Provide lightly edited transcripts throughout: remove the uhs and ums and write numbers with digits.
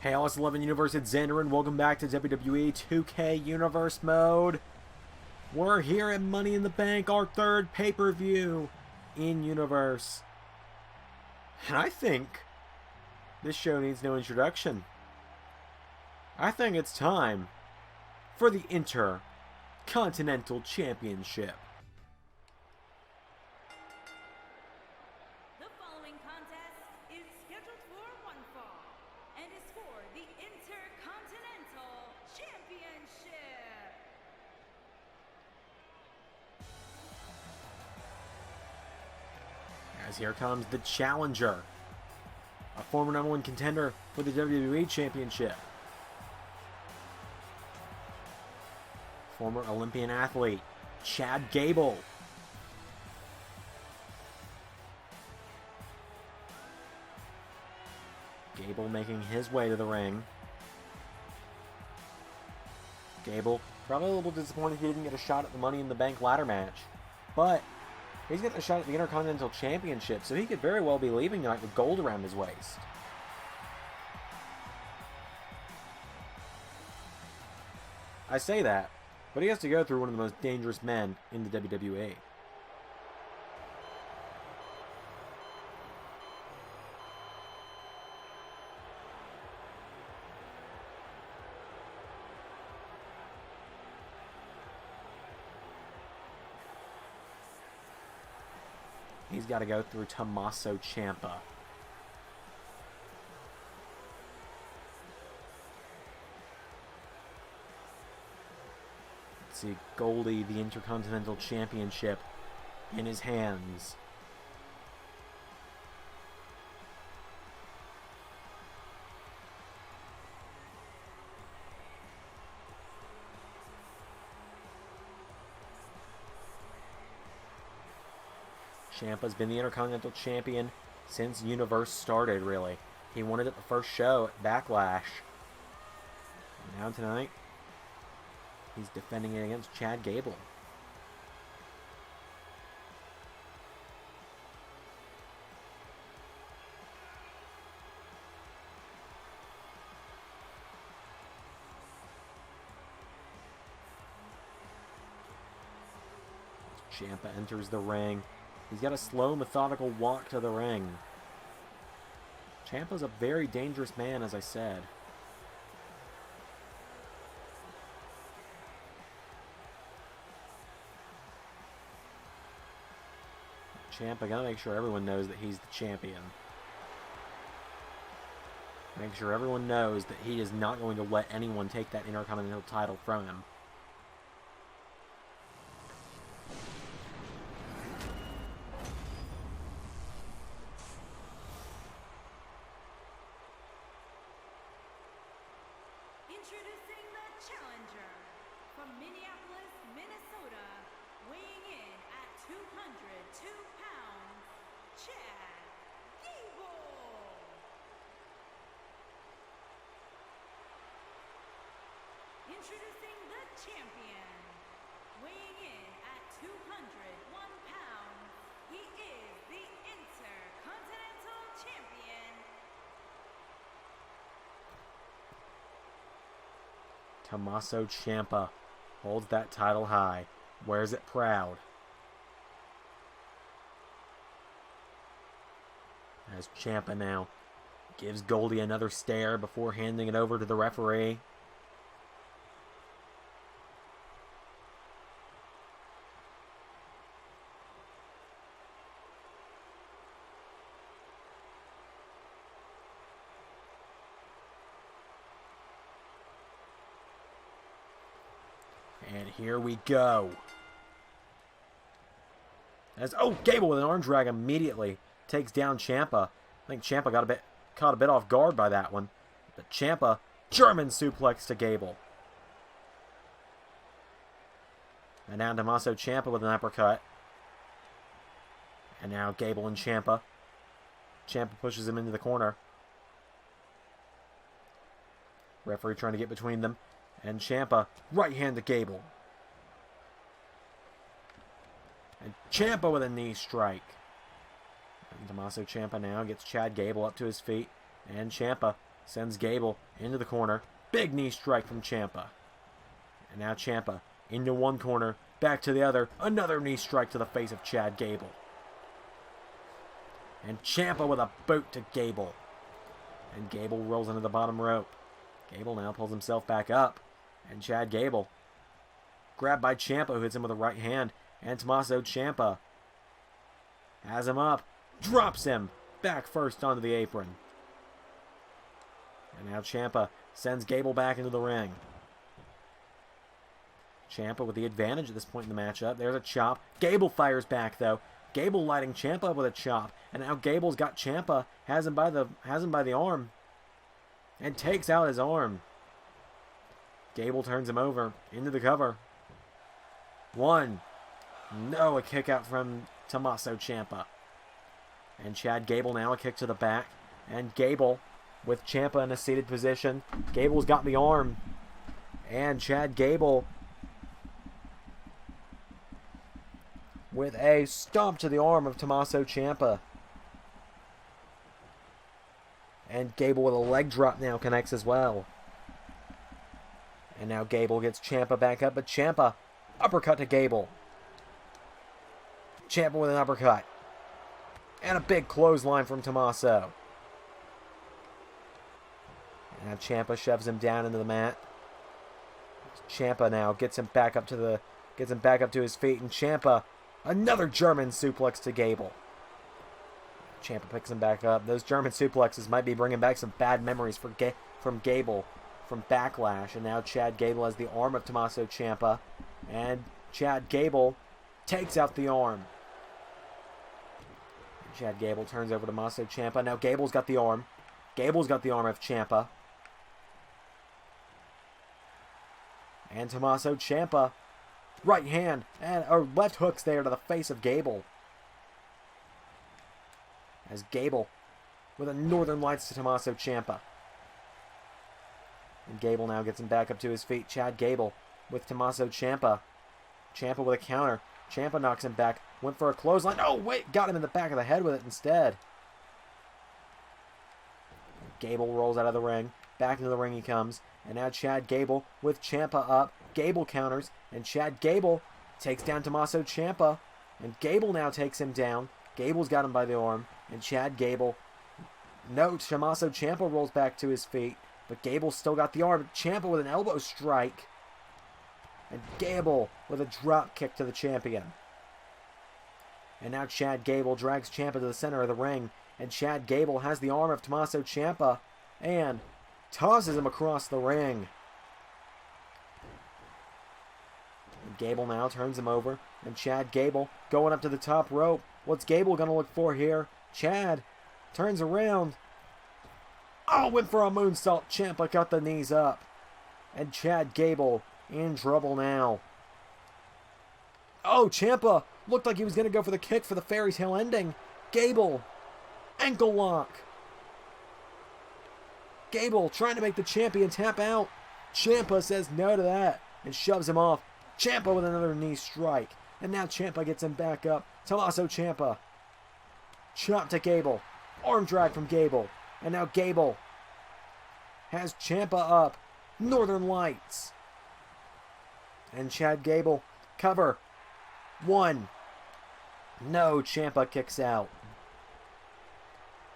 Hey, all, it's 11 Universe, it's Xander, and welcome back to WWE 2K Universe Mode. We're here at Money in the Bank, our third pay-per-view in Universe. And I think this show needs no introduction. I think it's time for the Intercontinental Championship. The following contest is scheduled for one fall and is for the Intercontinental Championship. As here comes the challenger, a former #1 contender for the WWE Championship. Former Olympian athlete, Chad Gable. Gable making his way to the ring. Gable probably a little disappointed he didn't get a shot at the Money in the Bank ladder match. But he's getting a shot at the Intercontinental Championship, so he could very well be leaving tonight with gold around his waist. I say that, but he has to go through one of the most dangerous men in the WWE. He's got to go through Tommaso Ciampa. Let's see, Goldie, the Intercontinental Championship in his hands. Ciampa's been the Intercontinental Champion since Universe started, really. He won it at the first show at Backlash. And now tonight, he's defending it against Chad Gable. Ciampa enters the ring. He's got a slow, methodical walk to the ring. Ciampa's a very dangerous man, as I said. Ciampa gotta make sure everyone knows that he's the champion. Make sure everyone knows that he is not going to let anyone take that Intercontinental title from him. Introducing the challenger from Minneapolis, Minnesota, weighing in at 202 pounds, Chad Gable. Introducing the champion, weighing in at 201 pounds, he is the Intercontinental Champion, Tommaso Ciampa holds that title high, wears it proud. As Ciampa now gives Goldie another stare before handing it over to the referee. And here we go. Gable with an arm drag immediately takes down Ciampa. I think Ciampa caught a bit off guard by that one. But Ciampa, German suplex to Gable. And now Tommaso Ciampa with an uppercut. And now Gable and Ciampa. Ciampa pushes him into the corner. Referee trying to get between them. And Ciampa, right hand to Gable. And Ciampa with a knee strike. And Tommaso Ciampa now gets Chad Gable up to his feet. And Ciampa Sends Gable into the corner. Big knee strike from Ciampa. And now Ciampa into one corner, back to the other. Another knee strike to the face of Chad Gable. And Ciampa with a boot to Gable. And Gable rolls into the bottom rope. Gable now pulls himself back up. And Chad Gable grabbed by Ciampa, who hits him with a right hand. And Tommaso Ciampa has him up. Drops him back first onto the apron. And now Ciampa sends Gable back into the ring. Ciampa with the advantage at this point in the matchup. There's a chop. Gable fires back, though. Gable lighting Ciampa up with a chop. And now Gable's got Ciampa, has him by the arm. And takes out his arm. Gable turns him over into the cover. One. No, a kick out from Tommaso Ciampa. And Chad Gable now a kick to the back. And Gable with Ciampa in a seated position. Gable's got the arm. And Chad Gable with a stomp to the arm of Tommaso Ciampa. And Gable with a leg drop now connects as well. And now Gable gets Ciampa back up, but Ciampa uppercut to Gable. Ciampa with an uppercut. And a big clothesline from Tommaso. And now Ciampa shoves him down into the mat. Ciampa now gets him back up to his feet, and Ciampa another German suplex to Gable. Ciampa picks him back up. Those German suplexes might be bringing back some bad memories from Gable from Backlash. And now Chad Gable has the arm of Tommaso Ciampa. And Chad Gable takes out the arm. And Chad Gable turns over to Tommaso Ciampa. Now Gable's got the arm. Gable's got the arm of Ciampa. And Tommaso Ciampa, right hand, and left hooks there to the face of Gable. As Gable with a Northern Lights to Tommaso Ciampa. And Gable now gets him back up to his feet. Chad Gable with Tommaso Ciampa. Ciampa with a counter. Ciampa knocks him back. Went for a clothesline. Oh, wait. Got him in the back of the head with it instead. Gable rolls out of the ring. Back into the ring he comes. And now Chad Gable with Ciampa up. Gable counters. And Chad Gable takes down Tommaso Ciampa. And Gable now takes him down. Gable's got him by the arm. And Chad Gable. No, Tommaso Ciampa rolls back to his feet. But Gable's still got the arm. Ciampa with an elbow strike. And Gable with a drop kick to the champion. And now Chad Gable drags Ciampa to the center of the ring. And Chad Gable has the arm of Tommaso Ciampa. And tosses him across the ring. And Gable now turns him over. And Chad Gable going up to the top rope. What's Gable going to look for here? Chad turns around. Oh, went for a moonsault. Ciampa got the knees up. And Chad Gable in trouble now. Oh, Ciampa looked like he was going to go for the kick for the fairy tale ending. Gable, ankle lock. Gable trying to make the champion tap out. Ciampa says no to that and shoves him off. Ciampa with another knee strike. And now Ciampa gets him back up. Tommaso Ciampa. Chop to Gable. Arm drag from Gable. And now Gable has Ciampa up. Northern Lights. And Chad Gable. Cover. One. No, Ciampa kicks out.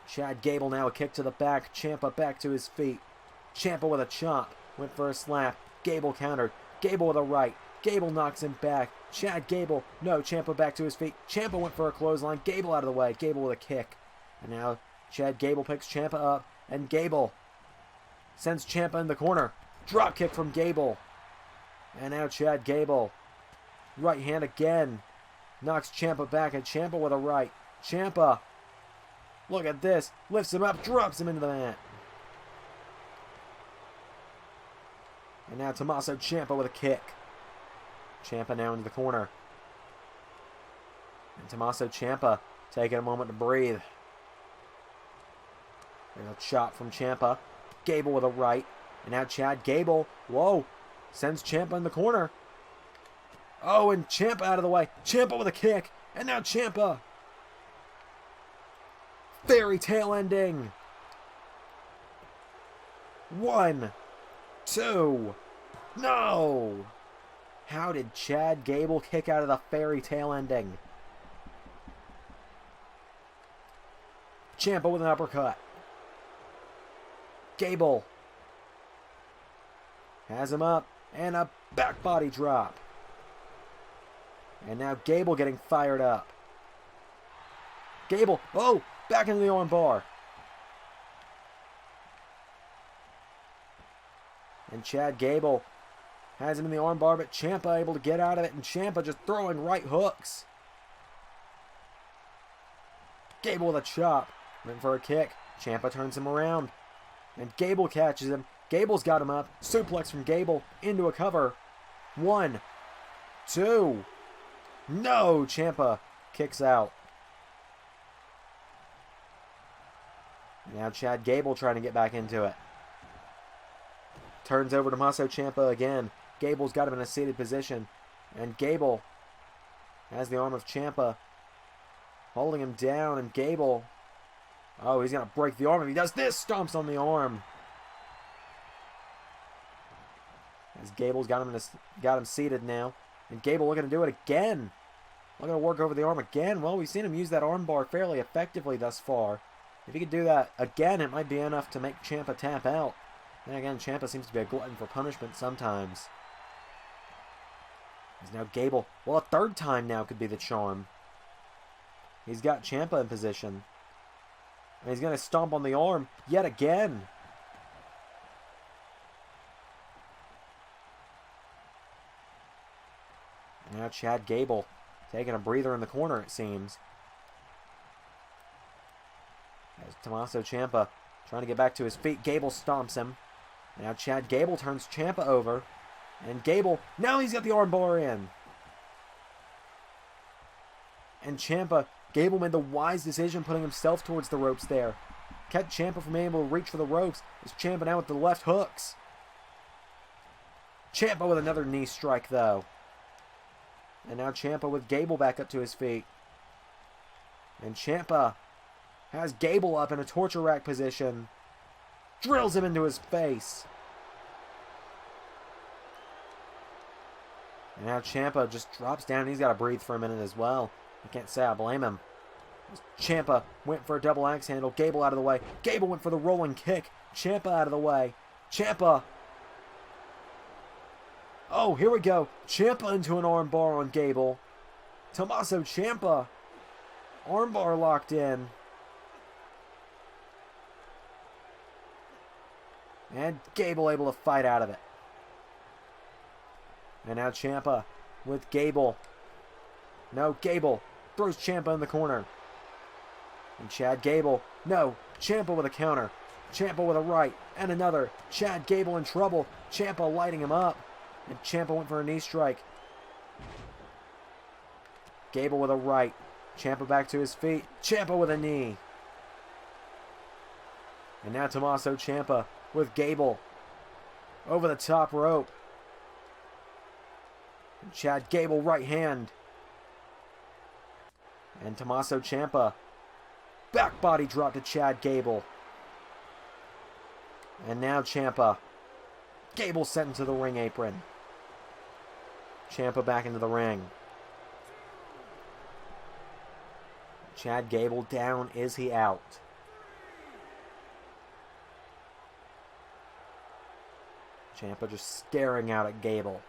Chad Gable now a kick to the back. Ciampa back to his feet. Ciampa with a chop. Went for a slap. Gable countered. Gable with a right. Gable knocks him back. Chad Gable. No, Ciampa back to his feet. Ciampa went for a clothesline. Gable out of the way. Gable with a kick. And now Chad Gable picks Ciampa up. And Gable sends Ciampa in the corner. Drop kick from Gable. And now Chad Gable. Right hand again. Knocks Ciampa back. And Ciampa with a right. Ciampa. Look at this. Lifts him up. Drops him into the mat. And now Tommaso Ciampa with a kick. Ciampa now into the corner. And Tommaso Ciampa taking a moment to breathe. There's a chop from Ciampa. Gable with a right. And now Chad Gable. Whoa. Sends Ciampa in the corner. Oh, and Ciampa out of the way. Ciampa with a kick. And now Ciampa. Fairy tale ending. 1, 2. No! How did Chad Gable kick out of the fairy tale ending? Ciampa with an uppercut. Gable has him up, and a back body drop. And now Gable getting fired up. Gable, oh, back into the arm bar. And Chad Gable has him in the arm bar, but Ciampa able to get out of it, and Ciampa just throwing right hooks. Gable with a chop. Went for a kick. Ciampa turns him around. And Gable catches him. Gable's got him up. Suplex from Gable into a cover. 1, 2. No! Ciampa kicks out. Now Chad Gable trying to get back into it. Turns over to Tommaso Ciampa again. Gable's got him in a seated position. And Gable has the arm of Ciampa holding him down. And Gable... oh, he's going to break the arm. If he does this, stomps on the arm. As Gable's got him seated now. And Gable looking to do it again. Looking to work over the arm again. Well, we've seen him use that arm bar fairly effectively thus far. If he could do that again, it might be enough to make Ciampa tap out. Then again, Ciampa seems to be a glutton for punishment sometimes. As now Gable, well, a third time now could be the charm. He's got Ciampa in position. And he's going to stomp on the arm yet again. Now Chad Gable taking a breather in the corner, it seems. As Tommaso Ciampa trying to get back to his feet. Gable stomps him. Now Chad Gable turns Ciampa over. And Gable, now he's got the armbar in. And Ciampa, Gable made the wise decision putting himself towards the ropes there. Kept Ciampa from being able to reach for the ropes. As Ciampa now with the left hooks. Ciampa with another knee strike though. And now Ciampa with Gable back up to his feet. And Ciampa has Gable up in a torture rack position. Drills him into his face. And now Ciampa just drops down. He's got to breathe for a minute as well. I can't say I blame him. Ciampa went for a double axe handle. Gable out of the way. Gable went for the rolling kick. Ciampa out of the way. Ciampa. Oh, here we go. Ciampa into an armbar on Gable. Tommaso Ciampa. Armbar locked in. And Gable able to fight out of it. And now Ciampa with Gable. No, Gable throws Ciampa in the corner. And Chad Gable. No, Ciampa with a counter. Ciampa with a right. And another. Chad Gable in trouble. Ciampa lighting him up. And Ciampa went for a knee strike. Gable with a right. Ciampa back to his feet. Ciampa with a knee. And now Tommaso Ciampa with Gable. Over the top rope. And Chad Gable right hand. And Tommaso Ciampa. Back body drop to Chad Gable. And now Ciampa. Gable sent into the ring apron. Ciampa back into the ring. Chad Gable down. Is he out? Ciampa just staring out at Gable.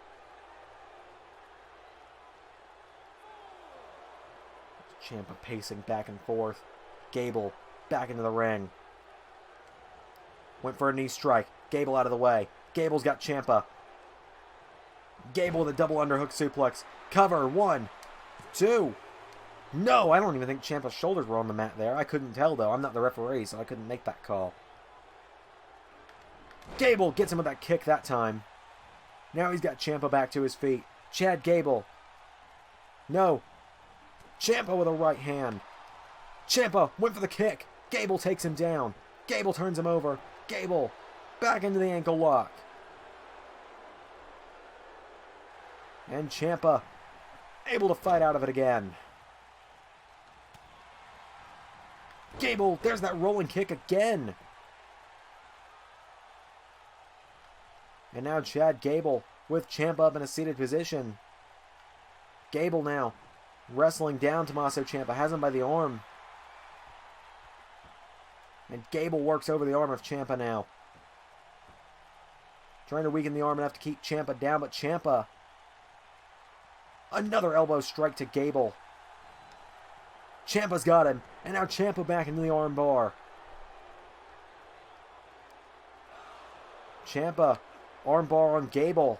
Ciampa pacing back and forth. Gable back into the ring. Went for a knee strike. Gable out of the way. Gable's got Ciampa. Gable with a double underhook suplex. Cover. 1, 2. No, I don't even think Ciampa's shoulders were on the mat there. I couldn't tell though. I'm not the referee, so I couldn't make that call. Gable gets him with that kick that time. Now he's got Ciampa back to his feet. Chad Gable. No. Ciampa with a right hand. Ciampa went for the kick. Gable takes him down. Gable turns him over. Gable back into the ankle lock. And Ciampa able to fight out of it again. Gable, there's that rolling kick again. And now Chad Gable with Ciampa up in a seated position. Gable now wrestling down Tommaso Ciampa, has him by the arm. And Gable works over the arm of Ciampa now. Trying to weaken the arm enough to keep Ciampa down, but Ciampa. Another elbow strike to Gable. Ciampa's got him, and now Ciampa back into the arm bar. Ciampa, arm bar on Gable.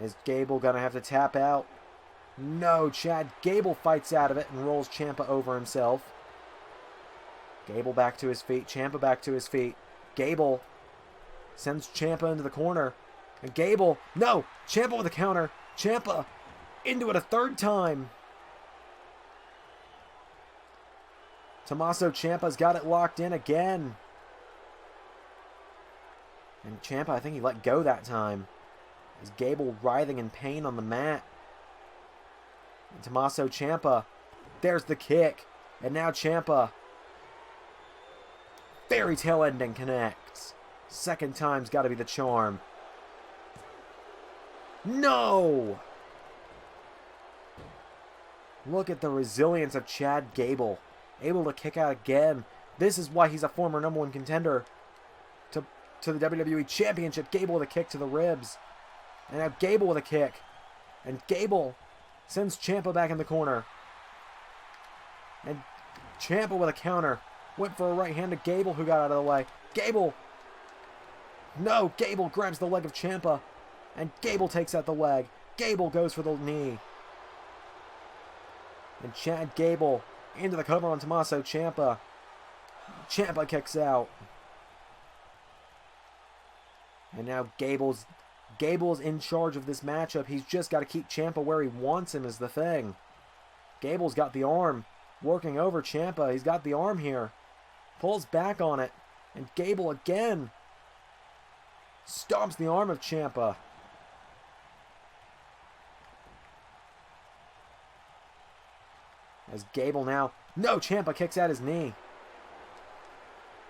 Is Gable gonna have to tap out? No, Chad Gable fights out of it and rolls Ciampa over himself. Gable back to his feet, Ciampa back to his feet. Gable sends Ciampa into the corner. And Gable, no! Ciampa with a counter. Ciampa into it a third time. Tommaso Ciampa's got it locked in again. And Ciampa, I think he let go that time. Is Gable writhing in pain on the mat. And Tommaso Ciampa, there's the kick. And now Ciampa. Fairy tale ending connects. Second time's got to be the charm. No! Look at the resilience of Chad Gable. Able to kick out again. This is why he's a former #1 contender to the WWE Championship. Gable with a kick to the ribs. And now Gable with a kick. And Gable sends Ciampa back in the corner. And Ciampa with a counter. Went for a right hand to Gable, who got out of the way. Gable. No, Gable grabs the leg of Ciampa. And Gable takes out the leg. Gable goes for the knee. And Chad Gable into the cover on Tommaso Ciampa. Ciampa kicks out. And now Gable's in charge of this matchup. He's just got to keep Ciampa where he wants him is the thing. Gable's got the arm. Working over Ciampa. He's got the arm here. Pulls back on it. And Gable again stomps the arm of Ciampa. As Gable now. No, Ciampa kicks out his knee.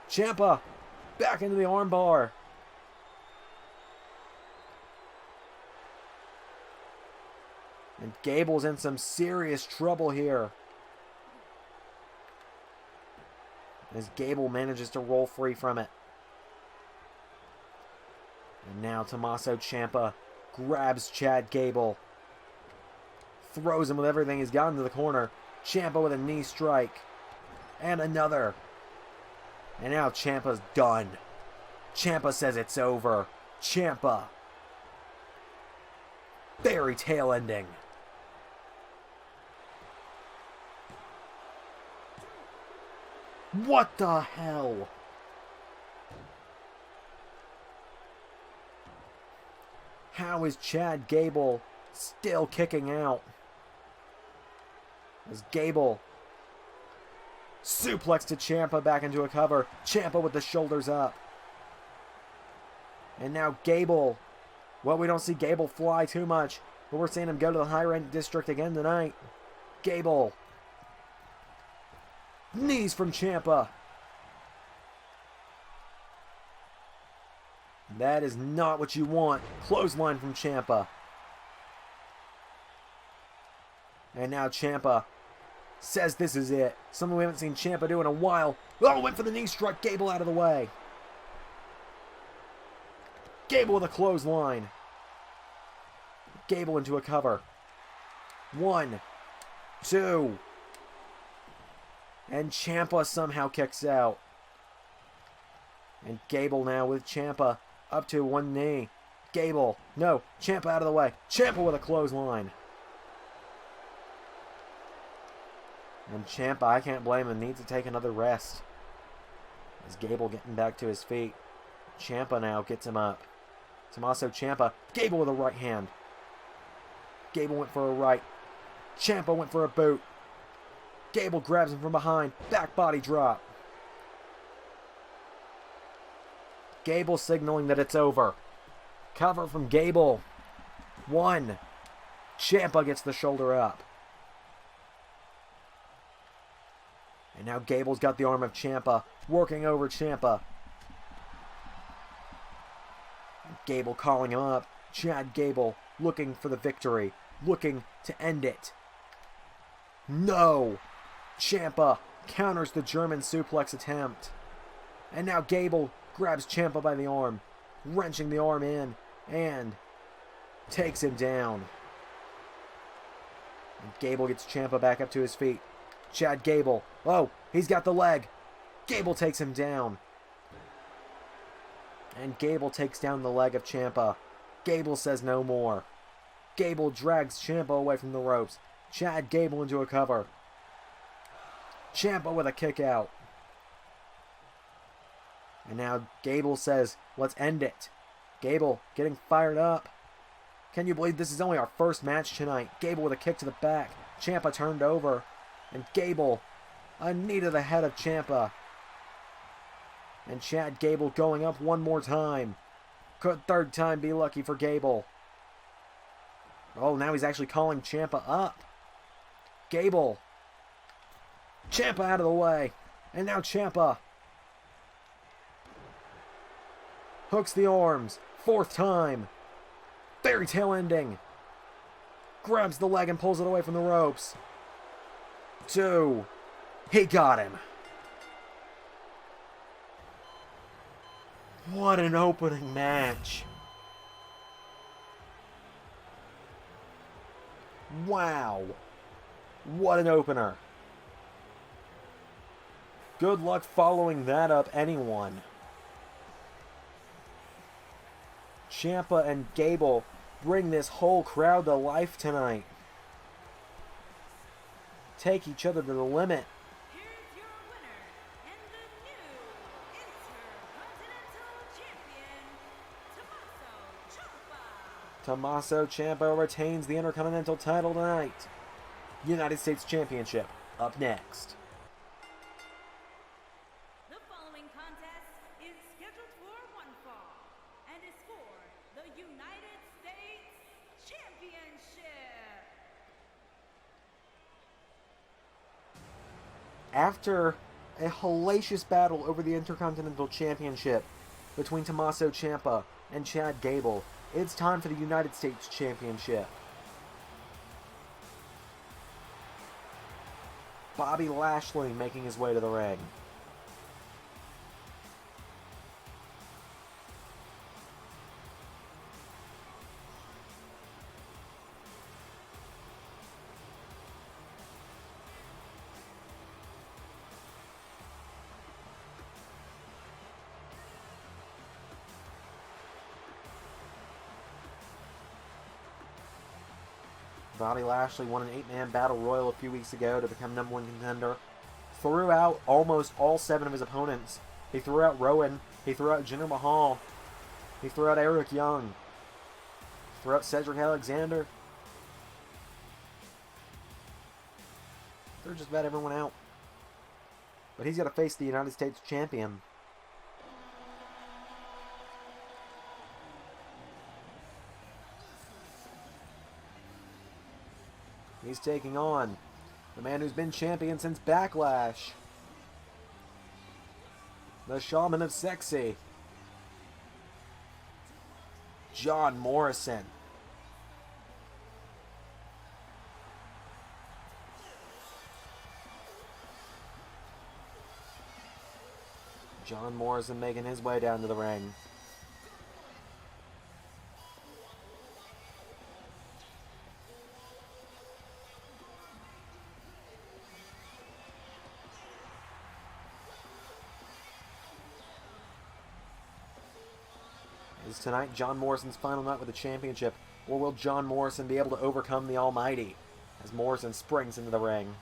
Ciampa back into the armbar. And Gable's in some serious trouble here. As Gable manages to roll free from it. And now Tommaso Ciampa grabs Chad Gable. Throws him with everything he's got into the corner. Ciampa with a knee strike. And another. And now Ciampa's done. Ciampa says it's over. Ciampa. Fairy tale ending. What the hell? How is Chad Gable still kicking out? As Gable suplex to Ciampa back into a cover. Ciampa with the shoulders up. And now Gable. Well, we don't see Gable fly too much, but we're seeing him go to the high rank district again tonight. Gable. Knees from Ciampa. That is not what you want. Clothesline from Ciampa. And now Ciampa says this is it. Something we haven't seen Ciampa do in a while. Oh, went for the knee strike. Gable out of the way. Gable with a clothesline. Gable into a cover. 1, 2. And Ciampa somehow kicks out. And Gable now with Ciampa up to one knee. Gable. No. Ciampa out of the way. Ciampa with a clothesline. And Ciampa, I can't blame him, needs to take another rest. As Gable getting back to his feet. Ciampa now gets him up. Tommaso Ciampa. Gable with a right hand. Gable went for a right. Ciampa went for a boot. Gable grabs him from behind. Back body drop. Gable signaling that it's over. Cover from Gable. 1. Ciampa gets the shoulder up. And now Gable's got the arm of Ciampa, working over Ciampa. Gable calling him up. Chad Gable looking for the victory, looking to end it. No! Ciampa counters the German suplex attempt. And now Gable grabs Ciampa by the arm, wrenching the arm in, and takes him down. And Gable gets Ciampa back up to his feet. Chad Gable. Oh, he's got the leg. Gable takes him down. And Gable takes down the leg of Ciampa. Gable says no more. Gable drags Ciampa away from the ropes. Chad Gable into a cover. Ciampa with a kick out. And now Gable says, let's end it. Gable getting fired up. Can you believe this is only our first match tonight? Gable with a kick to the back. Ciampa turned over. And Gable, a knee to the head of Ciampa. And Chad Gable going up one more time. Could third time be lucky for Gable? Oh, now he's actually calling Ciampa up. Gable. Ciampa out of the way. And now Ciampa hooks the arms. Fourth time. Fairy tale ending. Grabs the leg and pulls it away from the ropes. 2. He got him. What an opening match. Wow. What an opener. Good luck following that up, anyone. Ciampa and Gable bring this whole crowd to life tonight. Take each other to the limit. Here's your winner and the new Intercontinental Champion, Tommaso Ciampa. Tommaso Ciampa retains the Intercontinental title tonight. United States Championship up next. The following contest is scheduled for one fall and is for the United States Championship. After a hellacious battle over the Intercontinental Championship between Tommaso Ciampa and Chad Gable, it's time for the United States Championship. Bobby Lashley making his way to the ring. Bobby Lashley won an 8-man battle royal a few weeks ago to become #1 contender. Threw out almost all 7 of his opponents. He threw out Rowan. He threw out Jinder Mahal. He threw out Eric Young. Threw out Cedric Alexander. Threw just about everyone out. But he's got to face the United States champion. He's taking on the man who's been champion since Backlash. The Shaman of Sexy. John Morrison. John Morrison making his way down to the ring. Is tonight John Morrison's final night with the championship, or will John Morrison be able to overcome the Almighty as Morrison springs into the ring?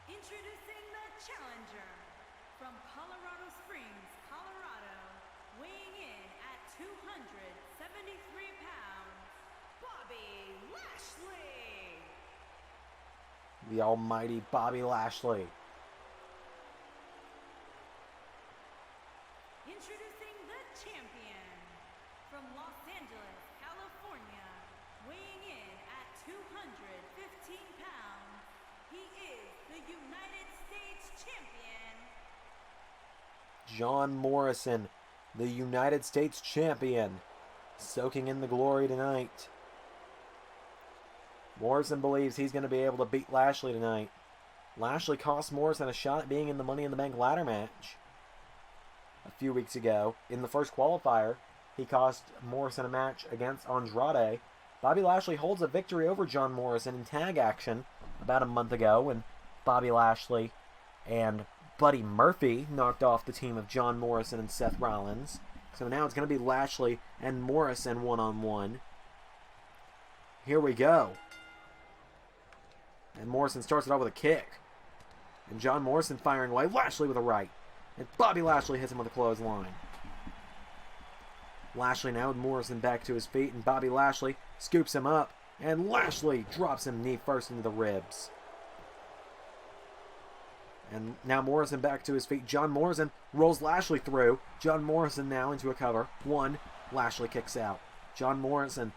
Introducing the challenger from Colorado Springs, Colorado, weighing in at 273 pounds, Bobby Lashley. The almighty Bobby Lashley. Introducing the champion from Los Angeles, California, weighing in at 215 pounds, he is the United States champion, John Morrison, the United States champion, soaking in the glory tonight. Morrison believes he's going to be able to beat Lashley tonight. Lashley cost Morrison a shot at being in the Money in the Bank ladder match a few weeks ago. In the first qualifier, he cost Morrison a match against Andrade. Bobby Lashley holds a victory over John Morrison in tag action about a month ago when Bobby Lashley and Buddy Murphy knocked off the team of John Morrison and Seth Rollins. So now it's going to be Lashley and Morrison one-on-one. Here we go. And Morrison starts it off with a kick. And John Morrison firing away. Lashley with a right. And Bobby Lashley hits him with a clothesline. Lashley now with Morrison back to his feet. And Bobby Lashley scoops him up. And Lashley drops him knee first into the ribs. And now Morrison back to his feet. John Morrison rolls Lashley through. John Morrison now into a cover. One. Lashley kicks out. John Morrison.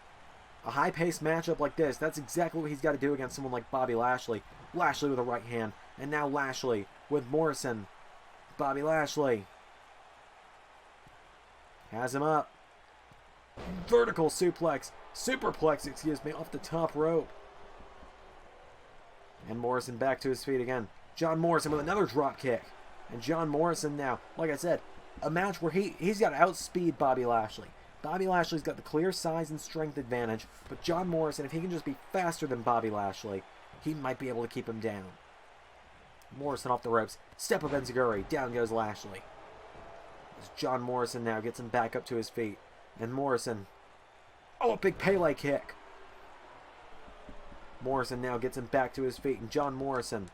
A high-paced matchup like this, that's exactly what he's got to do against someone like Bobby Lashley. Lashley with a right hand. And now Lashley with Morrison. Bobby Lashley has him up. Vertical suplex. Superplex, excuse me, off the top rope. And Morrison back to his feet again. John Morrison with another drop kick. And John Morrison now, like I said, a match where he's got to outspeed Bobby Lashley. Bobby Lashley's got the clear size and strength advantage, but John Morrison, if he can just be faster than Bobby Lashley, he might be able to keep him down. Morrison off the ropes. Step of Enziguri. Down goes Lashley. As John Morrison now gets him back up to his feet. And Morrison. Oh, a big Pele kick. Morrison now gets him back to his feet. And John Morrison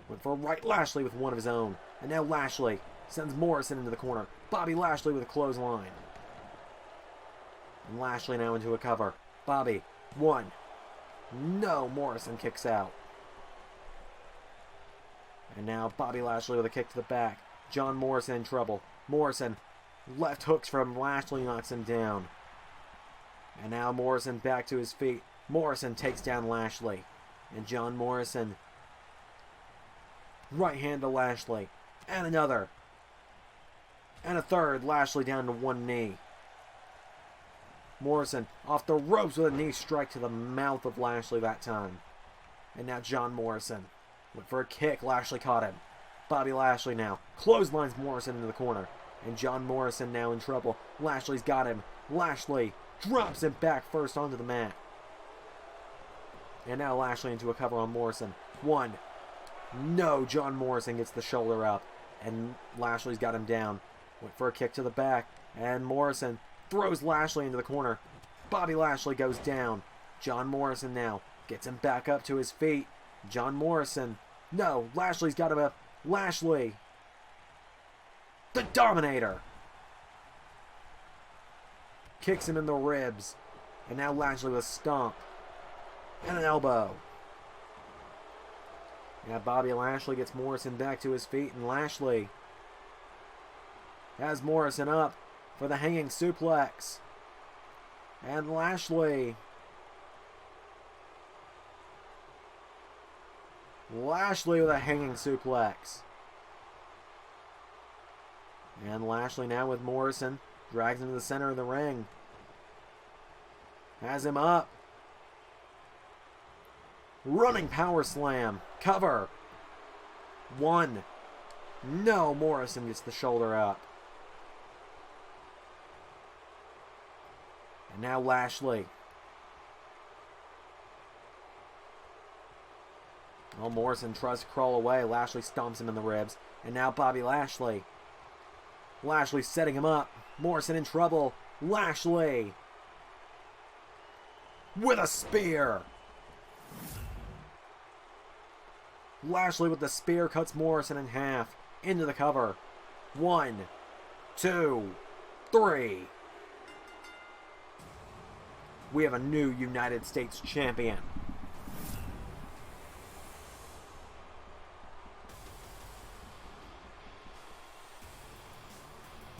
went for a right Lashley with one of his own. And now Lashley sends Morrison into the corner. Bobby Lashley with a clothesline. And Lashley now into a cover. Bobby. One. No. Morrison kicks out. And now Bobby Lashley with a kick to the back. John Morrison in trouble. Morrison. Left hooks from Lashley knocks him down. And now Morrison back to his feet. Morrison takes down Lashley. And John Morrison. Right hand to Lashley. And another. And a third. Lashley down to one knee. Morrison off the ropes with a knee strike to the mouth of Lashley that time. And now John Morrison went for a kick. Lashley caught him. Bobby Lashley now clotheslines Morrison into the corner. And John Morrison now in trouble. Lashley's got him. Lashley drops him back first onto the mat. And now Lashley into a cover on Morrison. One. No. John Morrison gets the shoulder up. And Lashley's got him down. Went for a kick to the back. And Morrison throws Lashley into the corner. Bobby Lashley goes down. John Morrison now gets him back up to his feet. John Morrison. No. Lashley's got him up. Lashley. The Dominator. Kicks him in the ribs. And now Lashley with a stomp. And an elbow. Now Bobby Lashley gets Morrison back to his feet. And Lashley has Morrison up for the hanging suplex. And Lashley. Lashley with a hanging suplex. And Lashley now with Morrison. Drags him to the center of the ring. Has him up. Running power slam. Cover. One. No. Morrison gets the shoulder up. And now Lashley. Oh, Morrison tries to crawl away. Lashley stomps him in the ribs. And now Bobby Lashley. Lashley setting him up. Morrison in trouble. Lashley with a spear. Lashley with the spear cuts Morrison in half. Into the cover. 1, 2, 3. We have a new United States champion.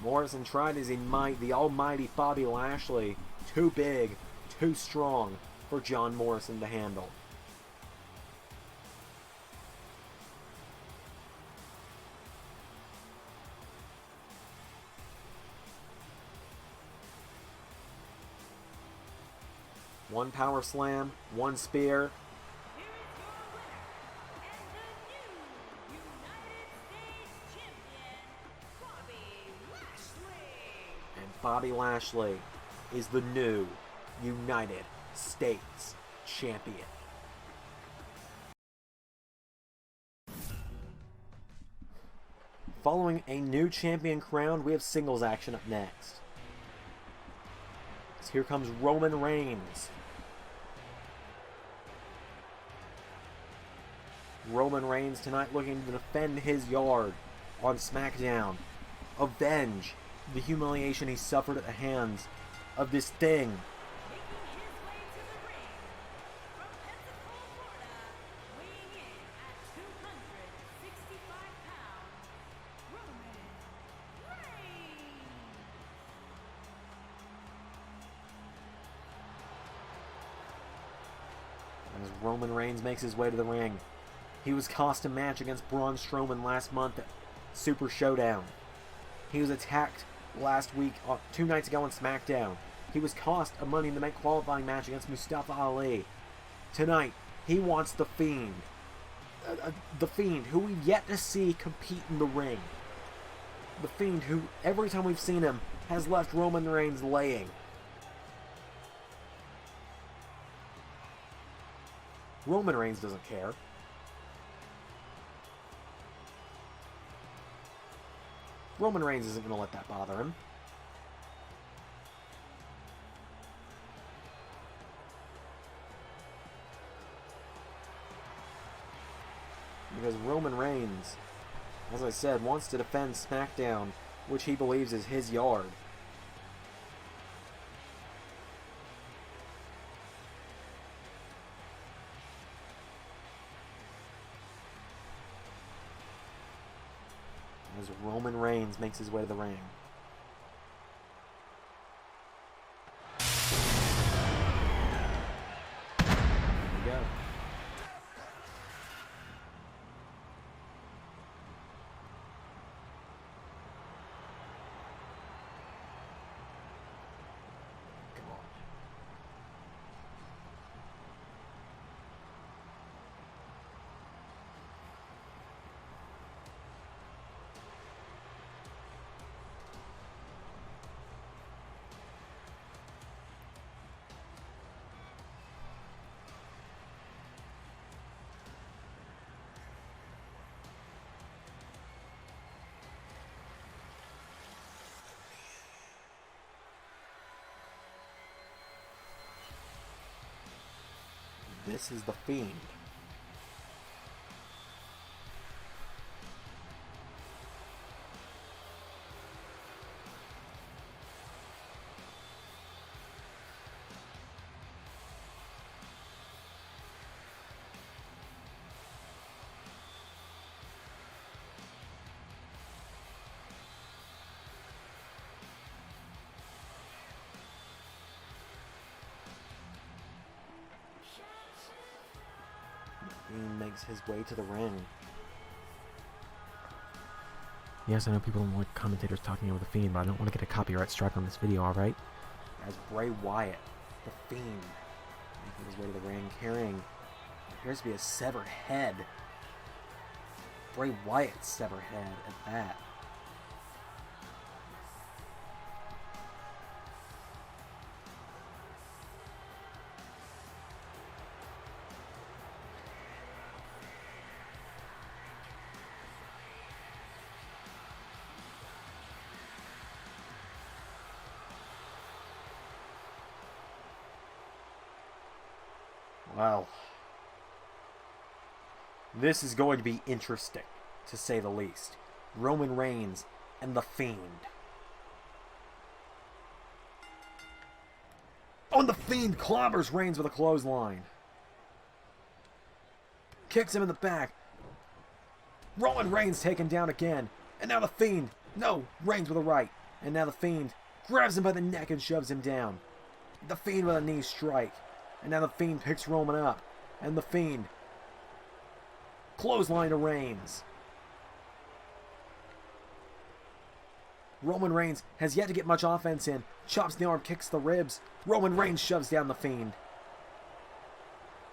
Morrison tried as he might. The almighty Bobby Lashley. Too big, too strong for John Morrison to handle. One power slam, one spear. Here is your winner, and the new United States Champion, Bobby Lashley. And Bobby Lashley is the new United States Champion. Following a new champion crown, we have singles action up next. So here comes Roman Reigns. Roman Reigns tonight looking to defend his yard on Smackdown. Avenge the humiliation he suffered at the hands of this thing. Making his way to the ring from Pensacola, Florida, weighing in at 265 pounds, Roman Reigns. As Roman Reigns makes his way to the ring. He was cost a match against Braun Strowman last month at Super Showdown. He was attacked last week, 2 nights ago on SmackDown. He was cost a Money in the Bank qualifying match against Mustafa Ali. Tonight, he wants the Fiend. The Fiend, who we've yet to see compete in the ring. The Fiend, who every time we've seen him, has left Roman Reigns laying. Roman Reigns doesn't care. Roman Reigns isn't going to let that bother him. Because Roman Reigns, as I said, wants to defend SmackDown, which he believes is his yard. As Roman Reigns makes his way to the ring. There we go. Come on. This is the Fiend. Fiend makes his way to the ring. Yes, I know people don't like commentators talking over the Fiend, but I don't want to get a copyright strike on this video, alright? As Bray Wyatt, the Fiend, making his way to the ring, carrying what appears to be a severed head. Bray Wyatt's severed head at that. Well, this is going to be interesting, to say the least. Roman Reigns and the Fiend. Oh, and the Fiend clobbers Reigns with a clothesline. Kicks him in the back. Roman Reigns taken down again. And now the Fiend. No, Reigns with a right. And now the Fiend grabs him by the neck and shoves him down. The Fiend with a knee strike. And now the Fiend picks Roman up. And the Fiend clothesline to Reigns. Roman Reigns has yet to get much offense in. Chops the arm, kicks the ribs. Roman Reigns shoves down the Fiend.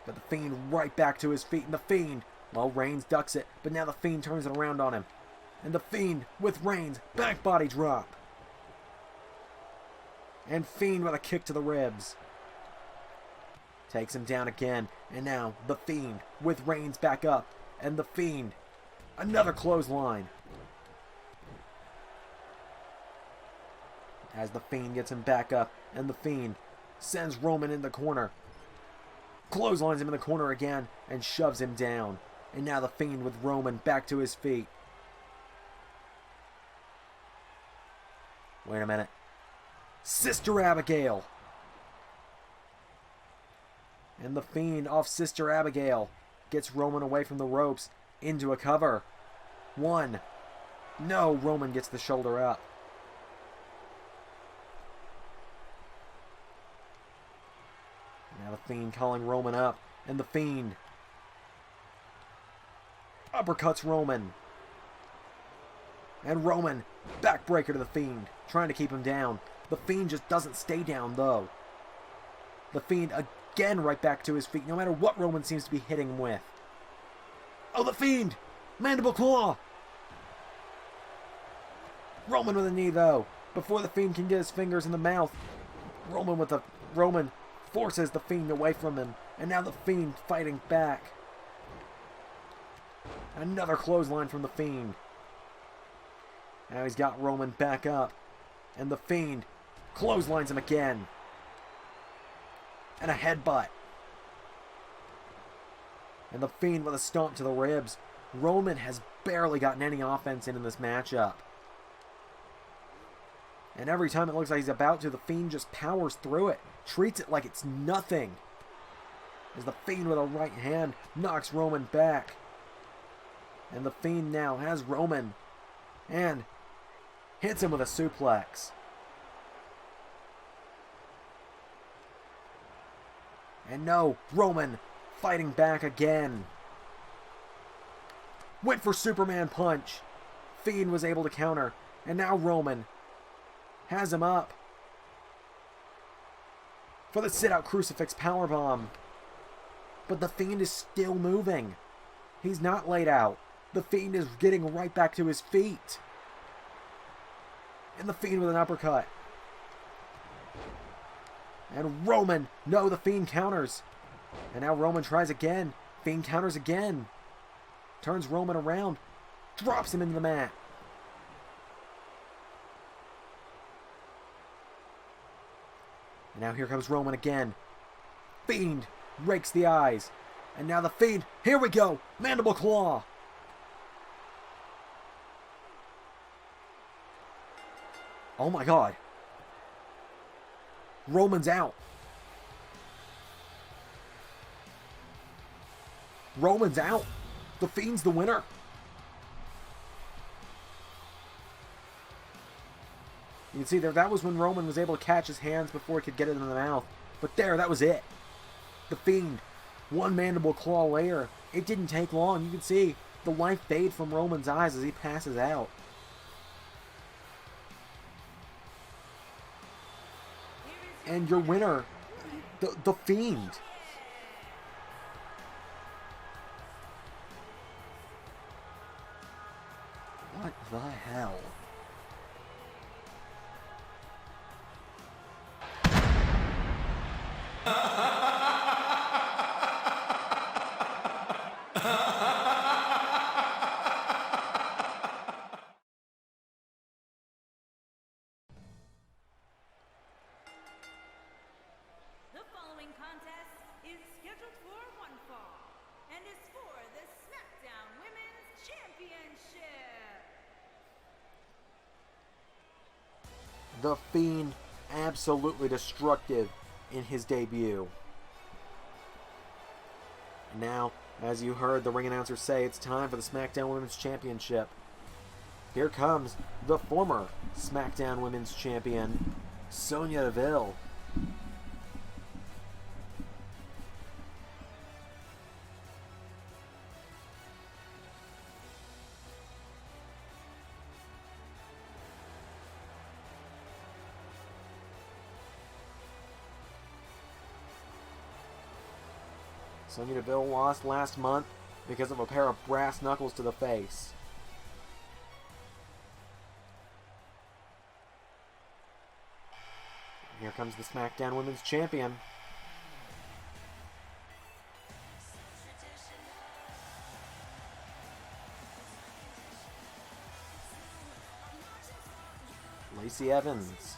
But the Fiend right back to his feet. And the Fiend, well, Reigns ducks it. But now the Fiend turns it around on him. And the Fiend with Reigns. Back body drop. And Fiend with a kick to the ribs. Takes him down again. And now the Fiend with Reigns back up. And the Fiend. Another clothesline. As the Fiend gets him back up. And the Fiend sends Roman in the corner. Clotheslines him in the corner again. And shoves him down. And now the Fiend with Roman back to his feet. Wait a minute. Sister Abigail. And the Fiend off Sister Abigail gets Roman away from the ropes into a cover. One. No, Roman gets the shoulder up. Now the Fiend calling Roman up. And the Fiend uppercuts Roman. And Roman backbreaker to the Fiend, trying to keep him down. The Fiend just doesn't stay down, though. The Fiend again right back to his feet, no matter what Roman seems to be hitting him with. Oh, the Fiend! Mandible claw! Roman with a knee, though. Before the Fiend can get his fingers in the mouth, Roman forces the Fiend away from him. And now the Fiend fighting back. Another clothesline from the Fiend. Now he's got Roman back up. And the Fiend clotheslines him again. And a headbutt. And the Fiend with a stomp to the ribs. Roman has barely gotten any offense in this matchup. And every time it looks like he's about to, the Fiend just powers through it. Treats it like it's nothing. As the Fiend with a right hand knocks Roman back. And the Fiend now has Roman. And hits him with a suplex. And no, Roman fighting back again. Went for Superman punch. Fiend was able to counter. And now Roman has him up for the sit-out crucifix powerbomb. But the Fiend is still moving. He's not laid out. The Fiend is getting right back to his feet. And the Fiend with an uppercut. And Roman, no, the Fiend counters. And now Roman tries again. Fiend counters again. Turns Roman around. Drops him into the mat. And now here comes Roman again. Fiend rakes the eyes. And now the Fiend, here we go. Mandible claw. Oh my God. Roman's out. Roman's out. The Fiend's the winner. You can see there, that was when Roman was able to catch his hands before he could get it in the mouth. But there, that was it. The Fiend, one mandible claw later. It didn't take long. You can see the life fade from Roman's eyes as he passes out. And your winner, the Fiend. What the hell? The following contest is scheduled for one fall and is for the Smackdown Women's Championship. The Fiend, absolutely destructive in his debut. Now, as you heard the ring announcer say, it's time for the Smackdown Women's Championship. here comes the former SmackDown Women's Champion, Sonya Deville. Sonya Deville lost last month because of a pair of brass knuckles to the face. Here comes the SmackDown Women's Champion. Lacey Evans.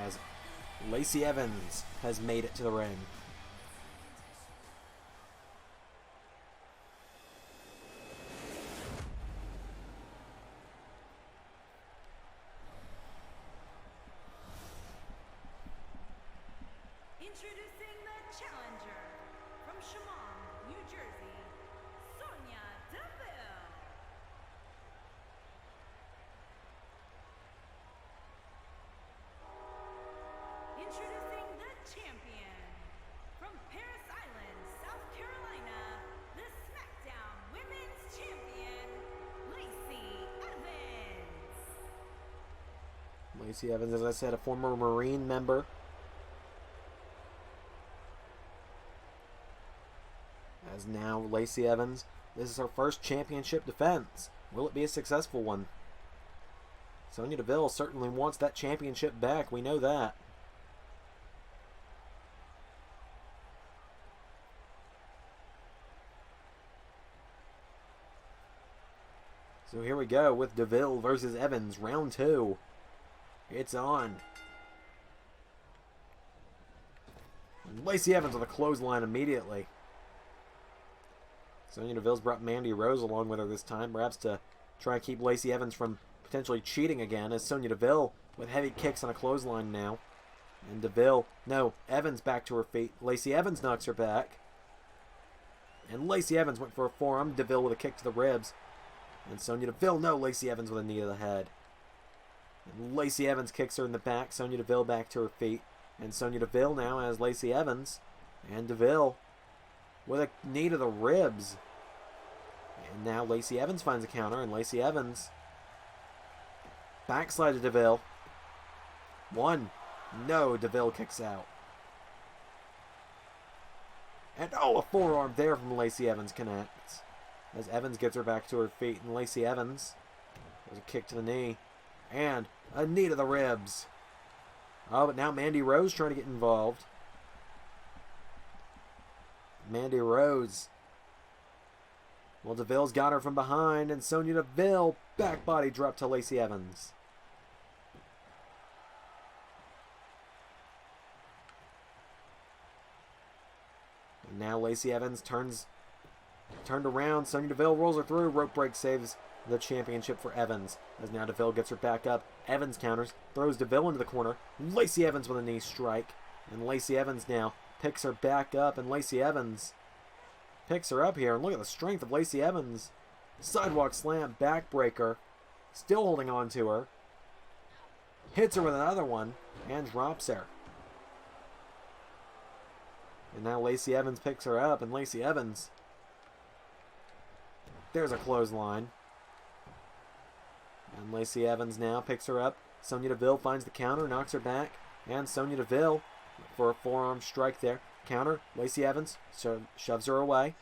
As Lacey Evans has made it to the ring. Introducing the challenger from Shamon, New Jersey, Sonya Deville. Introducing the champion from Paris Island, South Carolina, the SmackDown Women's Champion, Lacey Evans. Lacey Evans, as I said, a former Marine member. As now Lacey Evans, this is her first championship defense. Will it be a successful one? Sonya Deville certainly wants that championship back. We know that. So here we go with Deville versus Evans, round 2. It's on. Lacey Evans with a clothesline immediately. Sonya Deville's brought Mandy Rose along with her this time, perhaps to try and keep Lacey Evans from potentially cheating again, as Sonya Deville with heavy kicks on a clothesline now. And Deville, no, Evans back to her feet. Lacey Evans knocks her back. And Lacey Evans went for a forearm. Deville with a kick to the ribs. And Sonya Deville, no, Lacey Evans with a knee to the head. And Lacey Evans kicks her in the back. Sonya Deville back to her feet. And Sonya Deville now has Lacey Evans. And Deville with a knee to the ribs. And now Lacey Evans finds a counter. And Lacey Evans backslide to Deville. One. No, Deville kicks out. And oh, a forearm there from Lacey Evans connects. As Evans gets her back to her feet, and Lacey Evans, there's a kick to the knee, and a knee to the ribs. Oh, but now Mandy Rose trying to get involved. Mandy Rose. Well, Deville's got her from behind, and Sonya Deville, back body drop to Lacey Evans. And now Lacey Evans turned around. Sonya Deville rolls her through. Rope break saves the championship for Evans. As now Deville gets her back up. Evans counters. Throws Deville into the corner. Lacey Evans with a knee strike. And Lacey Evans now picks her back up. And Lacey Evans picks her up here. And look at the strength of Lacey Evans. Sidewalk slam. Backbreaker. Still holding on to her. Hits her with another one. And drops her. And now Lacey Evans picks her up. And Lacey Evans... There's a clothesline. And Lacey Evans now picks her up. Sonya Deville finds the counter, knocks her back. And Sonya Deville for a forearm strike there. Counter, Lacey Evans shoves her away.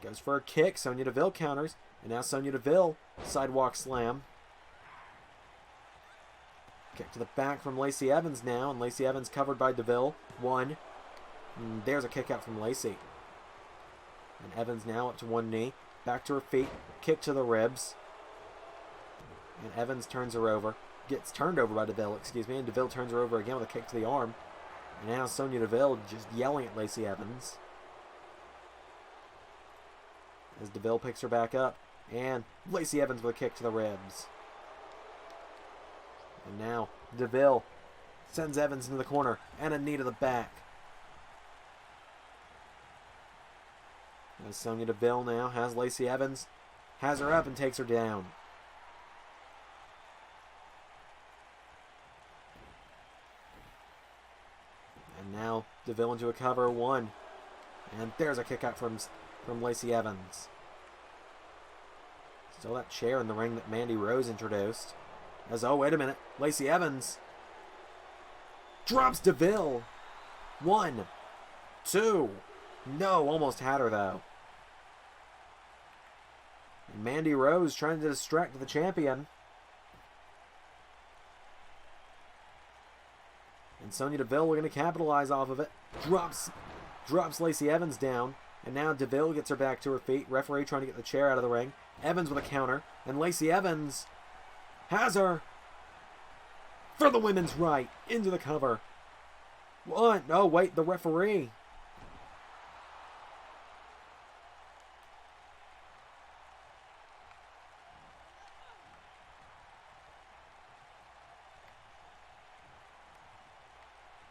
Goes for a kick. Sonya Deville counters. And now Sonya Deville, sidewalk slam. Kick to the back from Lacey Evans now. And Lacey Evans covered by Deville. One. And there's a kick out from Lacey. And Evans now up to one knee. Back to her feet. Kick to the ribs. And Evans turns her over. Gets turned over by Deville, excuse me. And Deville turns her over again with a kick to the arm. And now Sonya Deville just yelling at Lacey Evans. As Deville picks her back up. And Lacey Evans with a kick to the ribs. And now Deville sends Evans into the corner. And a knee to the back. As Sonya Deville now has Lacey Evans. Has her up and takes her down. And now Deville into a cover. 1. And there's a kick out from Lacey Evans. Still that chair in the ring that Mandy Rose introduced. As, oh, wait a minute. Lacey Evans drops Deville. 1, 2. No, almost had her, though. And Mandy Rose trying to distract the champion. And Sonya Deville looking to capitalize off of it. Drops Lacey Evans down. And now Deville gets her back to her feet. Referee trying to get the chair out of the ring. Evans with a counter. And Lacey Evans has her for the women's right. Into the cover. 1. Oh, wait, the referee.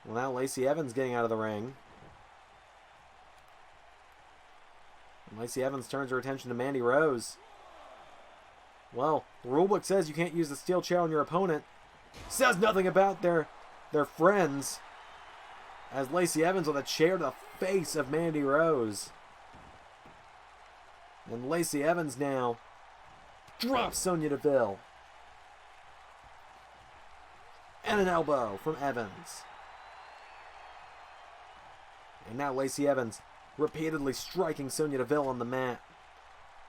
Well, now Lacey Evans getting out of the ring. And Lacey Evans turns her attention to Mandy Rose. Well, the rulebook says you can't use the steel chair on your opponent. Says nothing about their friends. As Lacey Evans with a chair to the face of Mandy Rose. And Lacey Evans now drops Sonya Deville. And an elbow from Evans. And now Lacey Evans repeatedly striking Sonya Deville on the mat.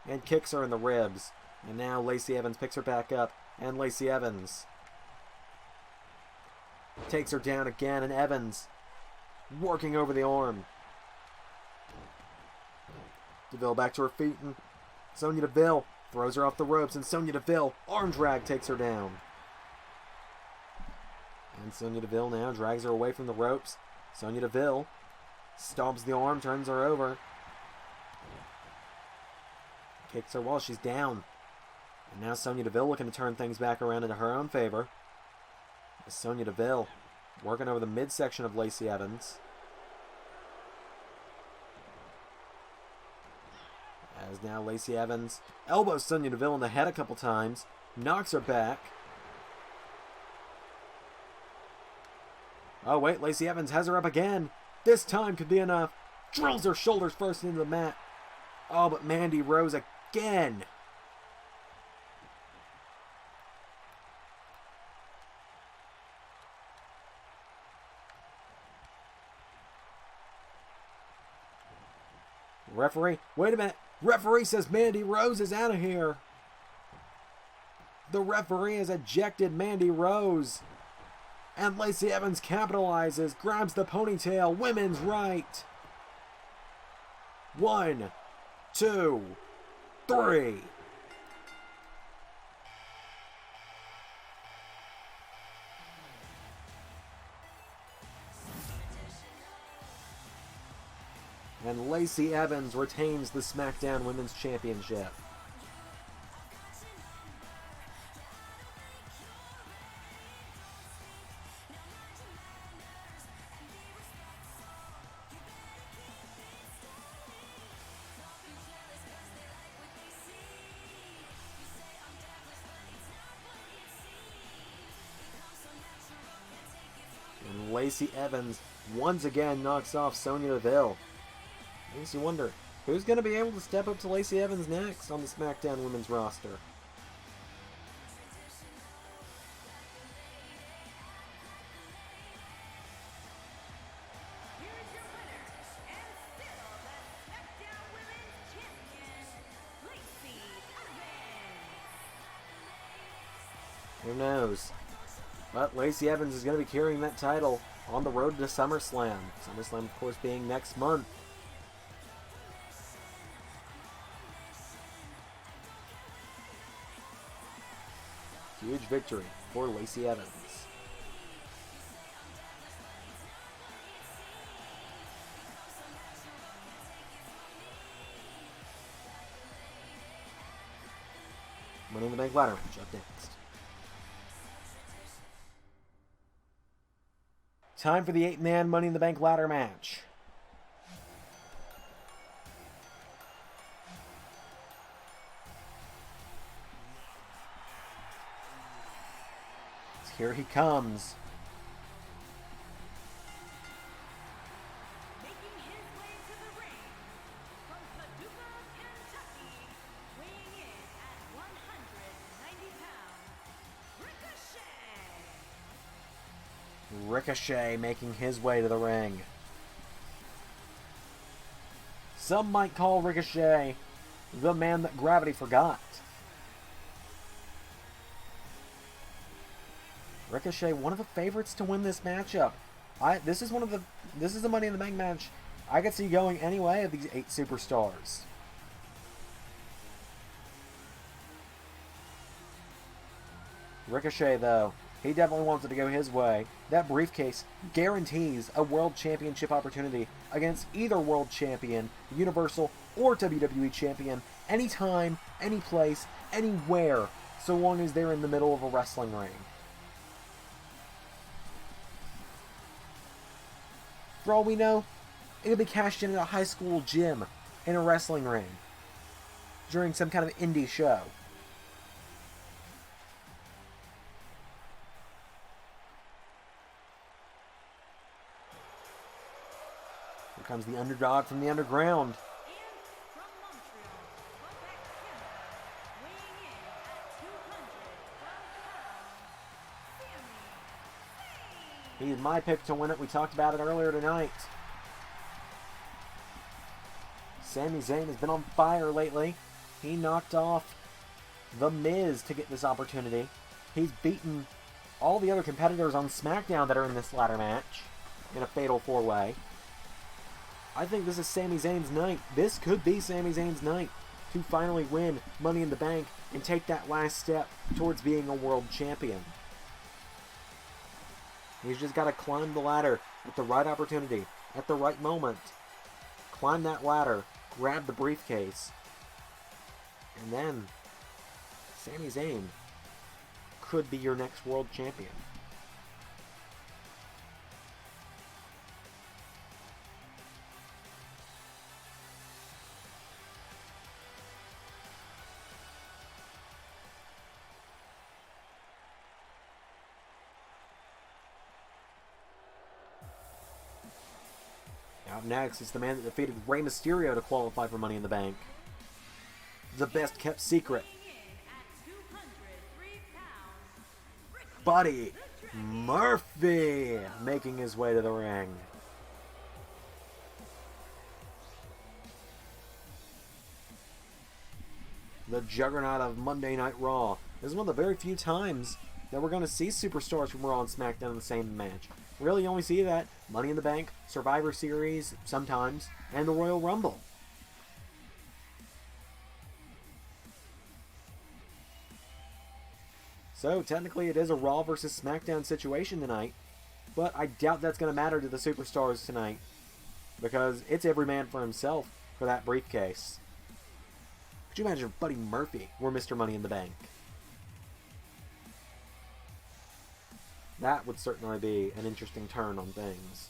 And kicks her in the ribs. And now Lacey Evans picks her back up. And Lacey Evans takes her down again. And Evans working over the arm. Deville back to her feet. And Sonya Deville throws her off the ropes. And Sonya Deville, arm drag, takes her down. And Sonya Deville now drags her away from the ropes. Sonya Deville stomps the arm, turns her over. Kicks her while she's down. And now Sonya Deville looking to turn things back around into her own favor. Sonya Deville working over the midsection of Lacey Evans. As now Lacey Evans elbows Sonya Deville in the head a couple times. Knocks her back. Oh wait, Lacey Evans has her up again. This time could be enough. Drills her shoulders first into the mat. Oh, but Mandy Rose again. Referee, wait a minute. Referee says Mandy Rose is out of here. The referee has ejected Mandy Rose. And Lacey Evans capitalizes, grabs the ponytail, women's right. 1, 2, 3. And Lacey Evans retains the Smackdown Women's Championship. Lacey Evans once again knocks off Sonya Deville. Makes you wonder, who's going to be able to step up to Lacey Evans next on the SmackDown Women's roster? Here is your winner, and still the SmackDown Women's Champion, Lacey Evans. Who knows? But Lacey Evans is going to be carrying that title on the road to SummerSlam. SummerSlam, of course, being next month. Huge victory for Lacey Evans. Money in the Bank ladder match up next. Time for the 8-man Money in the Bank ladder match. Here he comes. Making his way to the ring from Paducah, Kentucky, weighing in at 190 pounds, Ricochet. Ricochet making his way to the ring. Some might call Ricochet the man that gravity forgot. Ricochet, one of the favorites to win this matchup. This is the Money in the Bank match I could see going any way of these 8 superstars. Ricochet, though, he definitely wants it to go his way. That briefcase guarantees a World Championship opportunity against either World Champion, Universal, or WWE Champion, anytime, any place, anywhere, so long as they're in the middle of a wrestling ring. For all we know, it'll be cashed in at a high school gym in a wrestling ring during some kind of indie show. Here comes the underdog from the underground. And from Montreal, Quebec, Canada, weighing in at 212 pounds, Sami Zayn. He's my pick to win it. We talked about it earlier tonight. Sami Zayn has been on fire lately. He knocked off The Miz to get this opportunity. He's beaten all the other competitors on Smackdown that are in this ladder match in a fatal 4-way. I think this is Sami Zayn's night. This could be Sami Zayn's night to finally win Money in the Bank and take that last step towards being a world champion. He's just got to climb the ladder at the right opportunity, at the right moment. Climb that ladder, grab the briefcase, and then Sami Zayn could be your next world champion. Out next is the man that defeated Rey Mysterio to qualify for Money in the Bank. The best kept secret. Buddy Murphy making his way to the ring. The juggernaut of Monday Night Raw. This is one of the very few times that we're going to see superstars from Raw and SmackDown in the same match. Really, you only see that Money in the Bank, Survivor Series sometimes, and the Royal Rumble. So, technically it is a Raw versus SmackDown situation tonight, but I doubt that's going to matter to the superstars tonight, because it's every man for himself for that briefcase. Could you imagine if Buddy Murphy were Mr. Money in the Bank? That would certainly be an interesting turn on things.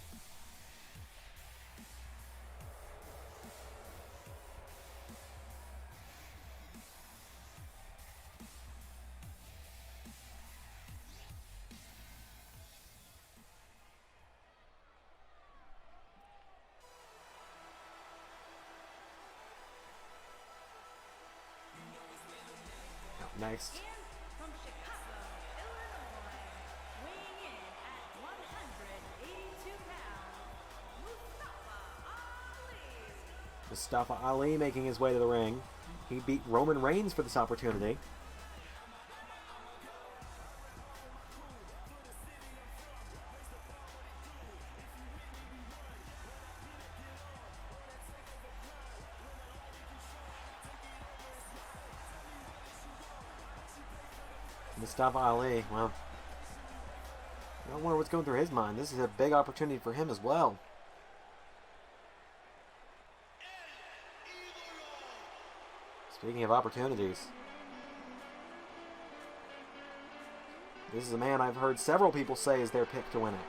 Next. And from Chicago, Illinois, weighing in at 182 pounds, Mustafa Ali making his way to the ring. He beat Roman Reigns for this opportunity. Mustafa Ali, well, I wonder what's going through his mind. This is a big opportunity for him as well. Speaking of opportunities, this is a man I've heard several people say is their pick to win it.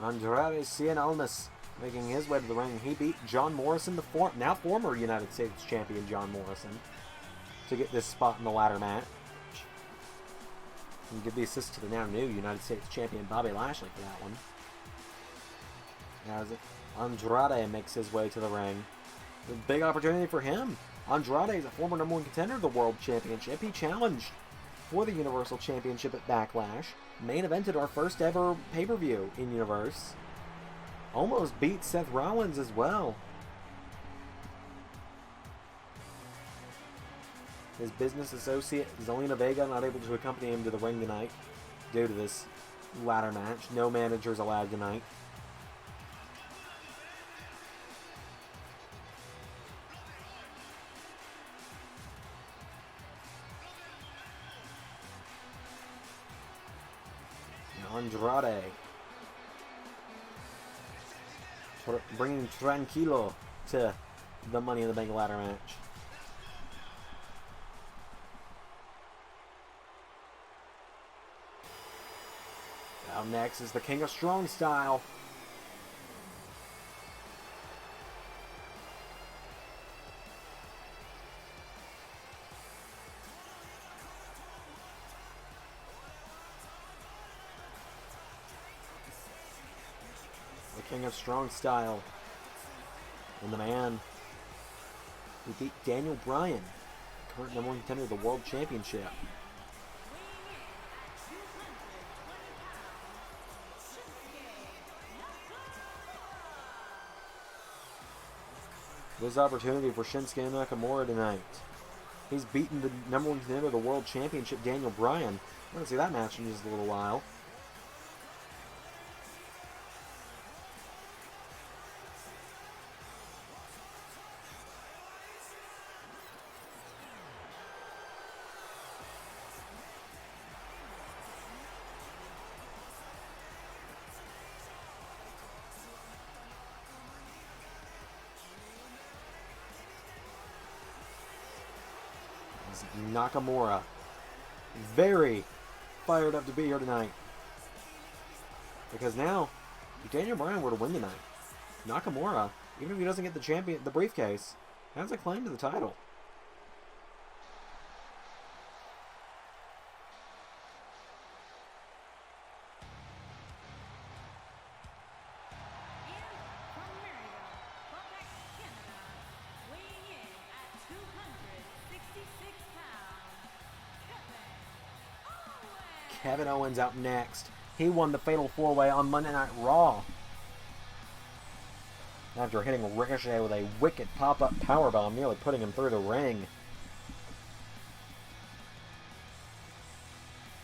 Andrade Cien Almas making his way to the ring. He beat John Morrison, the now former United States champion John Morrison, to get this spot in the ladder match. And give the assist to the now new United States champion Bobby Lashley for that one. As Andrade makes his way to the ring. A big opportunity for him. Andrade is a former #1 contender of the World Championship. He challenged for the Universal Championship at Backlash. Main evented our first ever pay-per-view in Universe. Almost beat Seth Rollins as well. His business associate, Zelina Vega, not able to accompany him to the ring tonight due to this ladder match. No managers allowed tonight. Andrade bringing Tranquilo to the Money in the Bank ladder match. Now next is the King of Strong Style. King of Strong Style, and the man who beat Daniel Bryan, current #1 contender of the World Championship. This opportunity for Shinsuke Nakamura tonight. He's beaten the #1 contender of the World Championship, Daniel Bryan. We're going to see that match in just a little while. Nakamura, very fired up to be here tonight. Because now, if Daniel Bryan were to win tonight, Nakamura, even if he doesn't get the briefcase, has a claim to the title. Kevin Owens out next. He won the Fatal 4-Way on Monday Night Raw after hitting Ricochet with a wicked pop-up powerbomb, nearly putting him through the ring.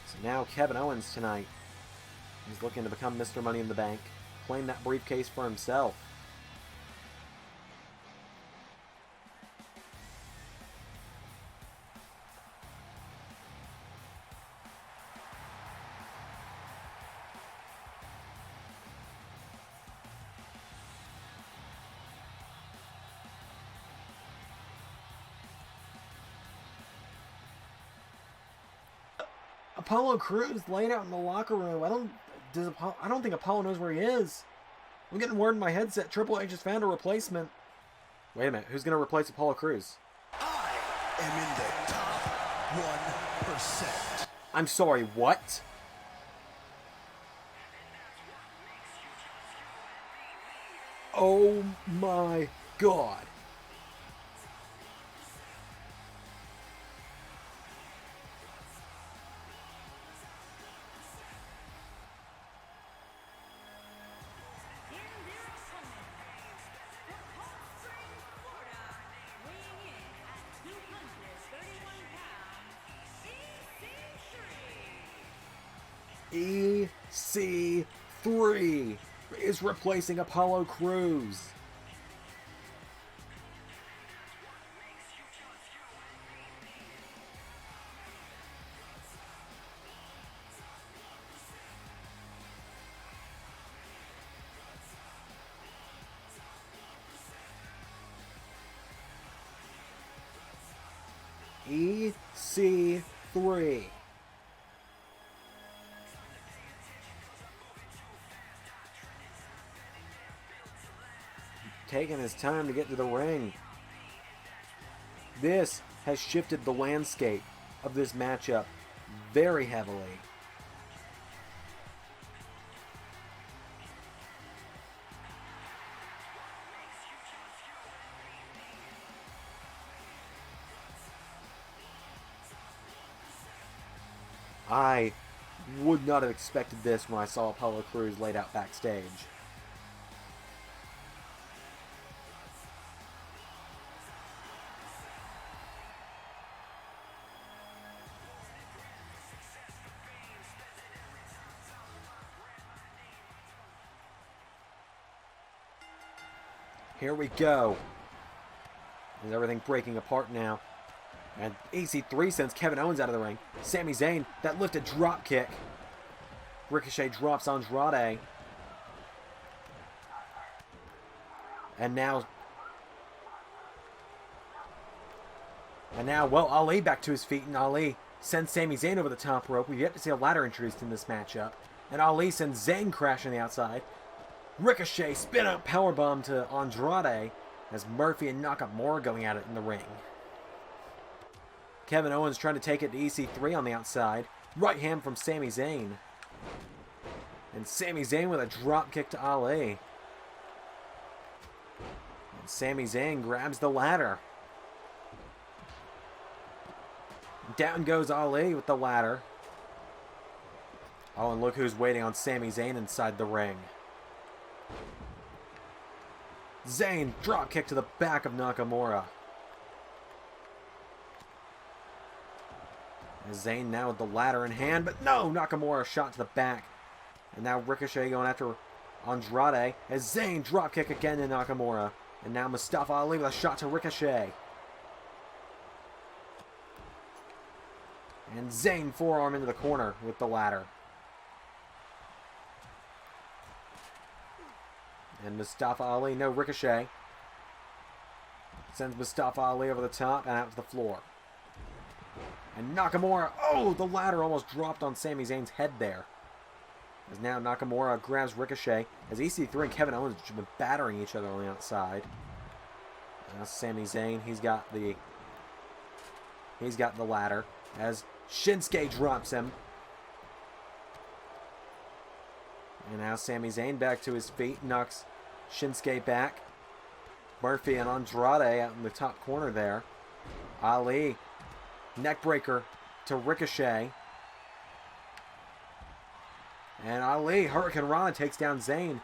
So now Kevin Owens tonight is looking to become Mr. Money in the Bank, claim that briefcase for himself. Apollo Crews laid out in the locker room. I don't think Apollo knows where he is. I'm getting word in my headset. Triple H has found a replacement. Wait a minute. Who's going to replace Apollo Crews? I am in the top 1%. I'm sorry, what? Oh my God. EC3 is replacing Apollo Crews. EC3. Taking his time to get to the ring. This has shifted the landscape of this matchup very heavily. I would not have expected this when I saw Apollo Crews laid out backstage. Here we go. Is everything breaking apart now? And EC3 sends Kevin Owens out of the ring. Sami Zayn, that lifted drop kick. Ricochet drops Andrade. And now, well, Ali back to his feet, and Ali sends Sami Zayn over the top rope. We've yet to see a ladder introduced in this matchup. And Ali sends Zayn crashing the outside. Ricochet spin out powerbomb to Andrade as Murphy and Nakamura going at it in the ring. Kevin Owens trying to take it to EC3 on the outside. Right hand from Sami Zayn. And Sami Zayn with a drop kick to Ali. And Sami Zayn grabs the ladder. Down goes Ali with the ladder. Oh, and look who's waiting on Sami Zayn inside the ring. Zayn, drop kick to the back of Nakamura. And Zayn now with the ladder in hand, but no! Nakamura shot to the back. And now Ricochet going after Andrade as Zayn drop kick again to Nakamura. And now Mustafa Ali with a shot to Ricochet. And Zayn forearm into the corner with the ladder. And Mustafa Ali, no Ricochet. Sends Mustafa Ali over the top and out to the floor. And Nakamura, oh, the ladder almost dropped on Sami Zayn's head there. As now Nakamura grabs Ricochet as EC3 and Kevin Owens have been battering each other on the outside. And now Sami Zayn, he's got the ladder as Shinsuke drops him. And now Sami Zayn back to his feet, knocks Shinsuke back. Murphy and Andrade out in the top corner there. Ali, neckbreaker to Ricochet. And Ali, Hurricane Rana takes down Zayn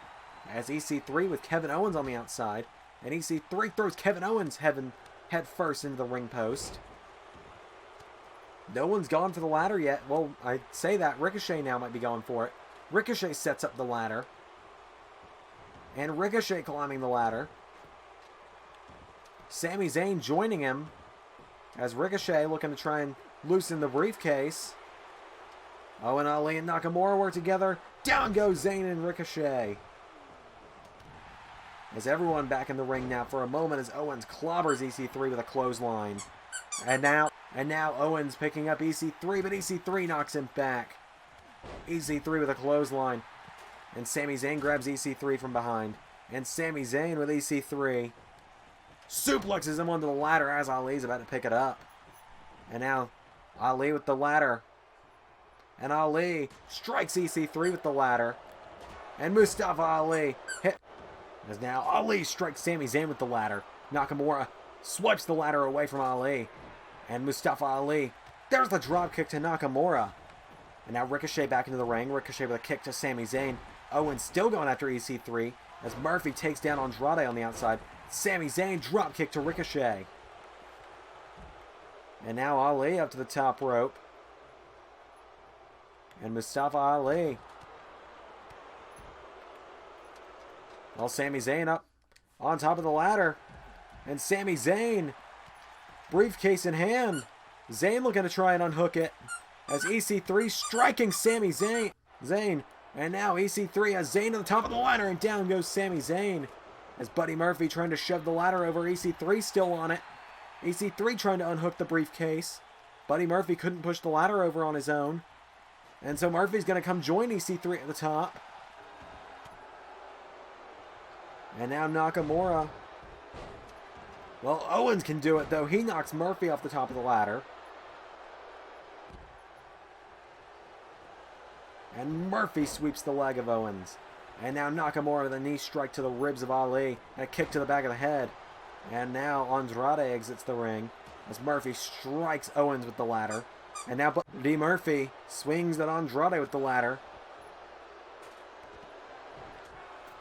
as EC3 with Kevin Owens on the outside. And EC3 throws Kevin Owens head first into the ring post. No one's gone for the ladder yet. Well, I say that. Ricochet now might be going for it. Ricochet sets up the ladder. And Ricochet climbing the ladder. Sami Zayn joining him as Ricochet looking to try and loosen the briefcase. Oh, and Ali and Nakamura work together. Down goes Zayn and Ricochet. As everyone back in the ring now for a moment as Owens clobbers EC3 with a clothesline. And now Owens picking up EC3, but EC3 knocks him back. EC3 with a clothesline. And Sami Zayn grabs EC3 from behind. And Sami Zayn with EC3 suplexes him onto the ladder as Ali's about to pick it up. And now Ali with the ladder. And Ali strikes EC3 with the ladder. And Mustafa Ali hit. As now Ali strikes Sami Zayn with the ladder. Nakamura swipes the ladder away from Ali. And Mustafa Ali. There's the drop kick to Nakamura. And now Ricochet back into the ring. Ricochet with a kick to Sami Zayn. Owens still going after EC3 as Murphy takes down Andrade on the outside. Sami Zayn drop kick to Ricochet. And now Ali up to the top rope. And Mustafa Ali. Well, Sami Zayn up on top of the ladder. And Sami Zayn, briefcase in hand. Zayn looking to try and unhook it. As EC3 striking Sami Zayn. And now EC3 has Zayn to the top of the ladder. And down goes Sami Zayn. As Buddy Murphy trying to shove the ladder over. EC3 still on it. EC3 trying to unhook the briefcase. Buddy Murphy couldn't push the ladder over on his own. And so Murphy's going to come join EC3 at the top. And now Nakamura. Well, Owens can do it, though. He knocks Murphy off the top of the ladder. And Murphy sweeps the leg of Owens. And now Nakamura with a knee strike to the ribs of Ali. And a kick to the back of the head. And now Andrade exits the ring as Murphy strikes Owens with the ladder. And now Buddy Murphy swings at Andrade with the ladder.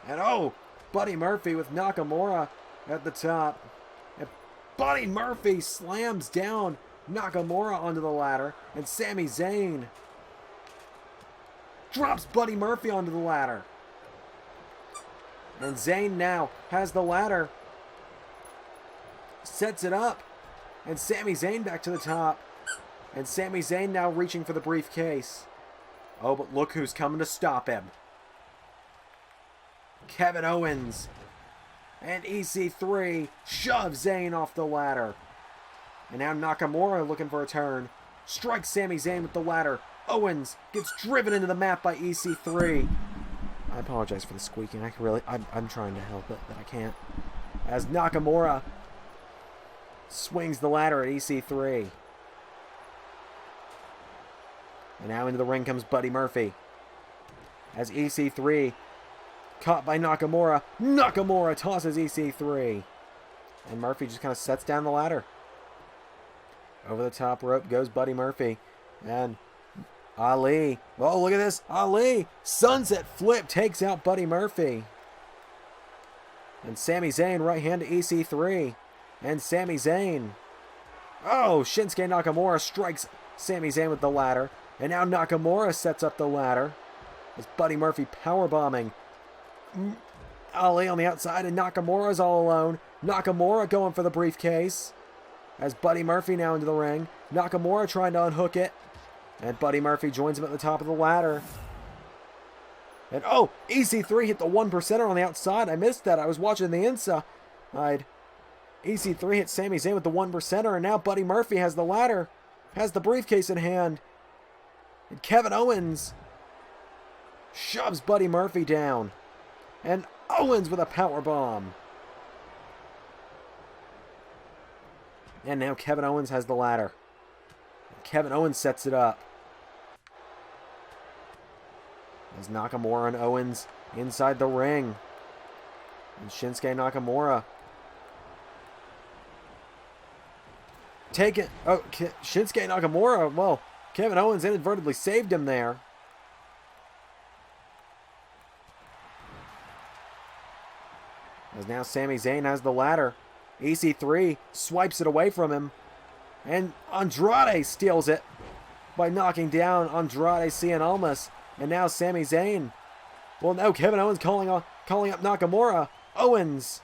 And oh, Buddy Murphy with Nakamura at the top. And Buddy Murphy slams down Nakamura onto the ladder. And Sami Zayn drops Buddy Murphy onto the ladder. And Zayn now has the ladder. Sets it up. And Sami Zayn back to the top. And Sami Zayn now reaching for the briefcase. Oh, but look who's coming to stop him. Kevin Owens. And EC3 shoves Zayn off the ladder. And now Nakamura looking for a turn. Strikes Sami Zayn with the ladder. Owens gets driven into the mat by EC3. I apologize for the squeaking. I'm trying to help it, but I can't. As Nakamura swings the ladder at EC3. And now into the ring comes Buddy Murphy. As EC3 caught by Nakamura. Nakamura tosses EC3. And Murphy just kind of sets down the ladder. Over the top rope goes Buddy Murphy. And Ali. Oh, look at this. Ali. Sunset flip takes out Buddy Murphy. And Sami Zayn right hand to EC3. And Sami Zayn. Oh, Shinsuke Nakamura strikes Sami Zayn with the ladder. And now Nakamura sets up the ladder. As Buddy Murphy powerbombing Ali on the outside. And Nakamura's all alone. Nakamura going for the briefcase. As Buddy Murphy now into the ring. Nakamura trying to unhook it. And Buddy Murphy joins him at the top of the ladder. And oh, EC3 hit the 1%er on the outside. I missed that. I was watching the inside. EC3 hit Sami Zayn with the 1%er. And now Buddy Murphy has the ladder. Has the briefcase in hand. And Kevin Owens shoves Buddy Murphy down. And Owens with a powerbomb. And now Kevin Owens has the ladder. Kevin Owens sets it up. As Nakamura and Owens inside the ring. And Shinsuke Nakamura. Take it. Oh, Shinsuke Nakamura. Well, Kevin Owens inadvertently saved him there. As now Sami Zayn has the ladder. EC3 swipes it away from him. And Andrade steals it by knocking down Andrade Cien Almas. And now Sami Zayn. Well, now Kevin Owens calling up Nakamura. Owens.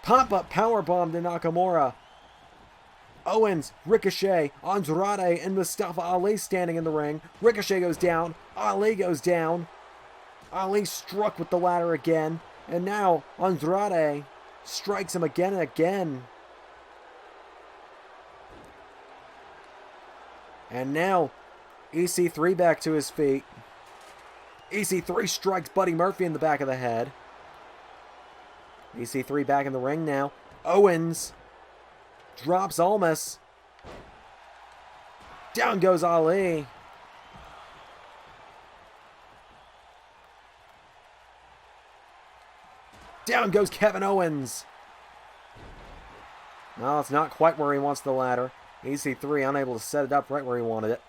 Pop-up powerbomb to Nakamura. Owens, Ricochet, Andrade, and Mustafa Ali standing in the ring. Ricochet goes down. Ali goes down. Ali struck with the ladder again. And now Andrade strikes him again and again. And now EC3 back to his feet. EC3 strikes Buddy Murphy in the back of the head. EC3 back in the ring now. Owens drops Almas. Down goes Ali. Down goes Kevin Owens. No, it's not quite where he wants the ladder. EC3 unable to set it up right where he wanted it.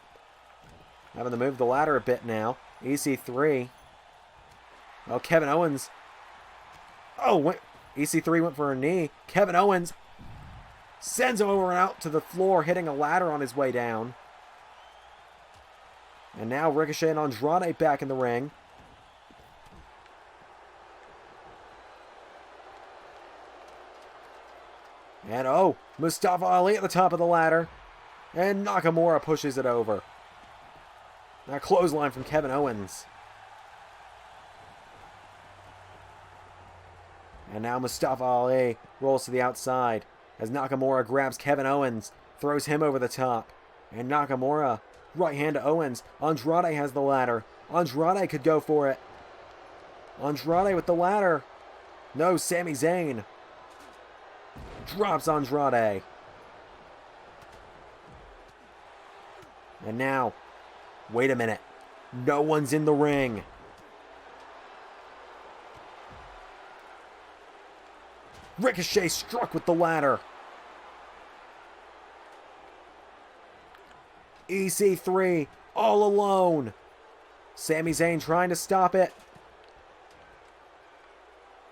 Having to move the ladder a bit now. EC3. Oh, Kevin Owens. Oh, EC3 went for a knee. Kevin Owens sends him over and out to the floor, hitting a ladder on his way down. And now Ricochet and Andrade back in the ring. And oh, Mustafa Ali at the top of the ladder. And Nakamura pushes it over. Now clothesline from Kevin Owens. And now Mustafa Ali rolls to the outside as Nakamura grabs Kevin Owens, throws him over the top. And Nakamura, right hand to Owens. Andrade has the ladder. Andrade could go for it. Andrade with the ladder. No, Sami Zayn drops Andrade. And now, wait a minute. No one's in the ring. Ricochet struck with the ladder. EC3 all alone. Sami Zayn trying to stop it.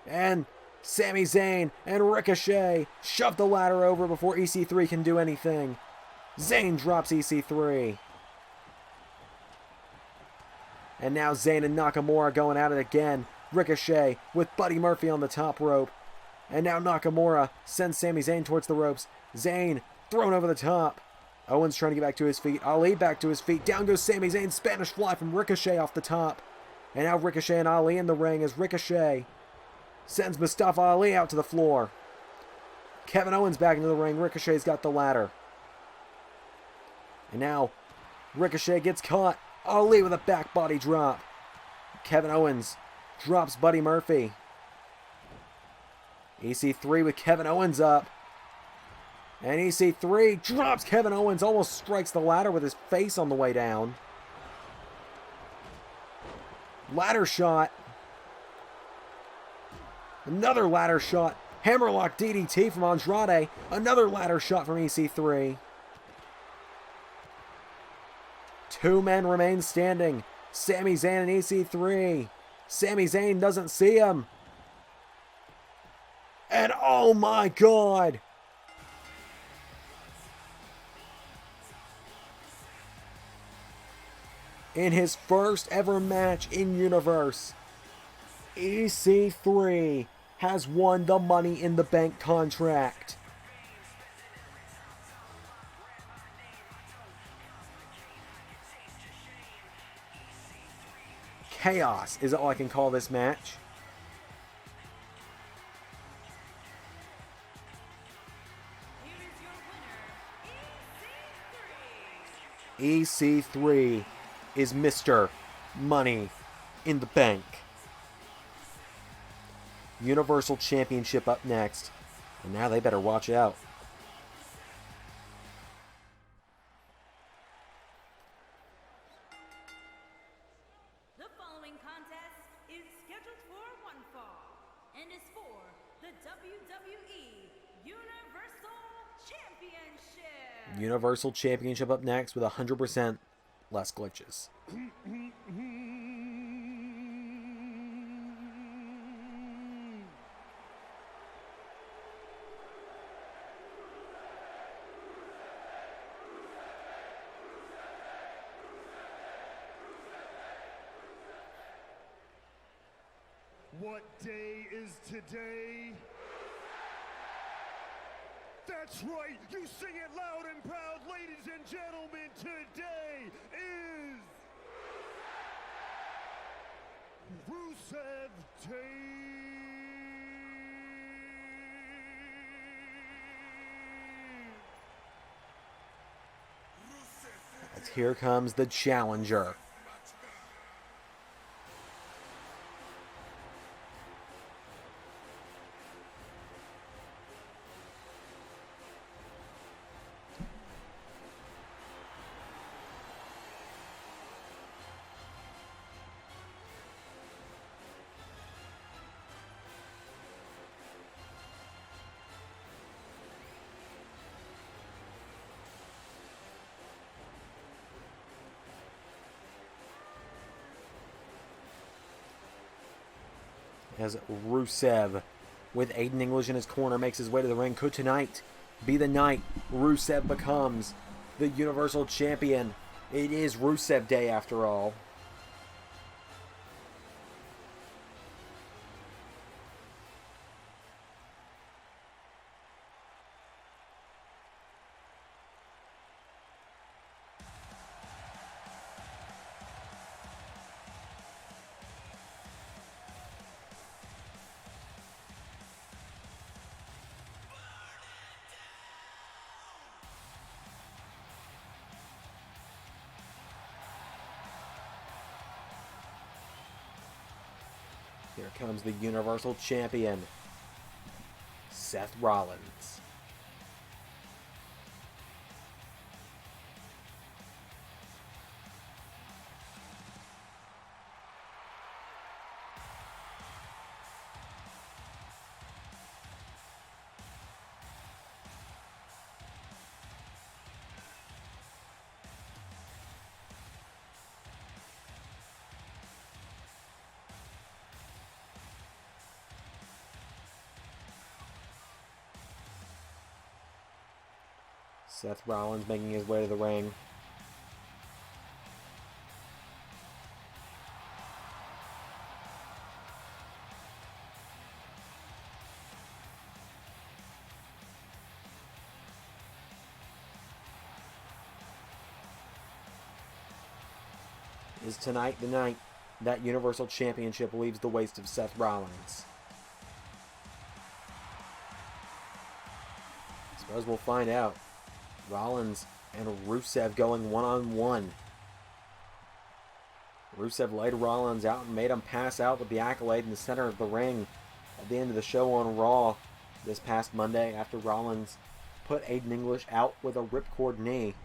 And Sami Zayn and Ricochet shove the ladder over before EC3 can do anything. Zayn drops EC3. And now Zayn and Nakamura going at it again. Ricochet with Buddy Murphy on the top rope. And now Nakamura sends Sami Zayn towards the ropes. Zayn thrown over the top. Owens trying to get back to his feet. Ali back to his feet. Down goes Sami Zayn. Spanish fly from Ricochet off the top. And now Ricochet and Ali in the ring as Ricochet sends Mustafa Ali out to the floor. Kevin Owens back into the ring. Ricochet's got the ladder. And now Ricochet gets caught. Ali with a back body drop. Kevin Owens drops Buddy Murphy. EC3 with Kevin Owens up. And EC3 drops Kevin Owens. Almost strikes the ladder with his face on the way down. Ladder shot. Another ladder shot. Hammerlock DDT from Andrade. Another ladder shot from EC3. Two men remain standing. Sami Zayn and EC3. Sami Zayn doesn't see him. And oh my God! In his first ever match in Universe, EC3 has won the Money in the Bank contract. Chaos is all I can call this match. EC3 is Mr. Money in the Bank. Universal Championship up next. And now they better watch out. The following contest is scheduled for one fall and is for the WWE Universal Championship. Universal Championship up next with 100% less glitches. What day is today? That's right, you sing it loud and proud, ladies and gentlemen. Today is Rusev Day. As here comes the challenger. As Rusev, with Aiden English in his corner, makes his way to the ring. Could tonight be the night Rusev becomes the Universal Champion It is Rusev Day after all. Here comes the Universal Champion, Seth Rollins. Seth Rollins making his way to the ring. Is tonight the night that Universal Championship leaves the waist of Seth Rollins? I suppose we'll find out. Rollins and Rusev going one-on-one. Rusev laid Rollins out and made him pass out with the accolade in the center of the ring at the end of the show on Raw this past Monday after Rollins put Aiden English out with a ripcord knee.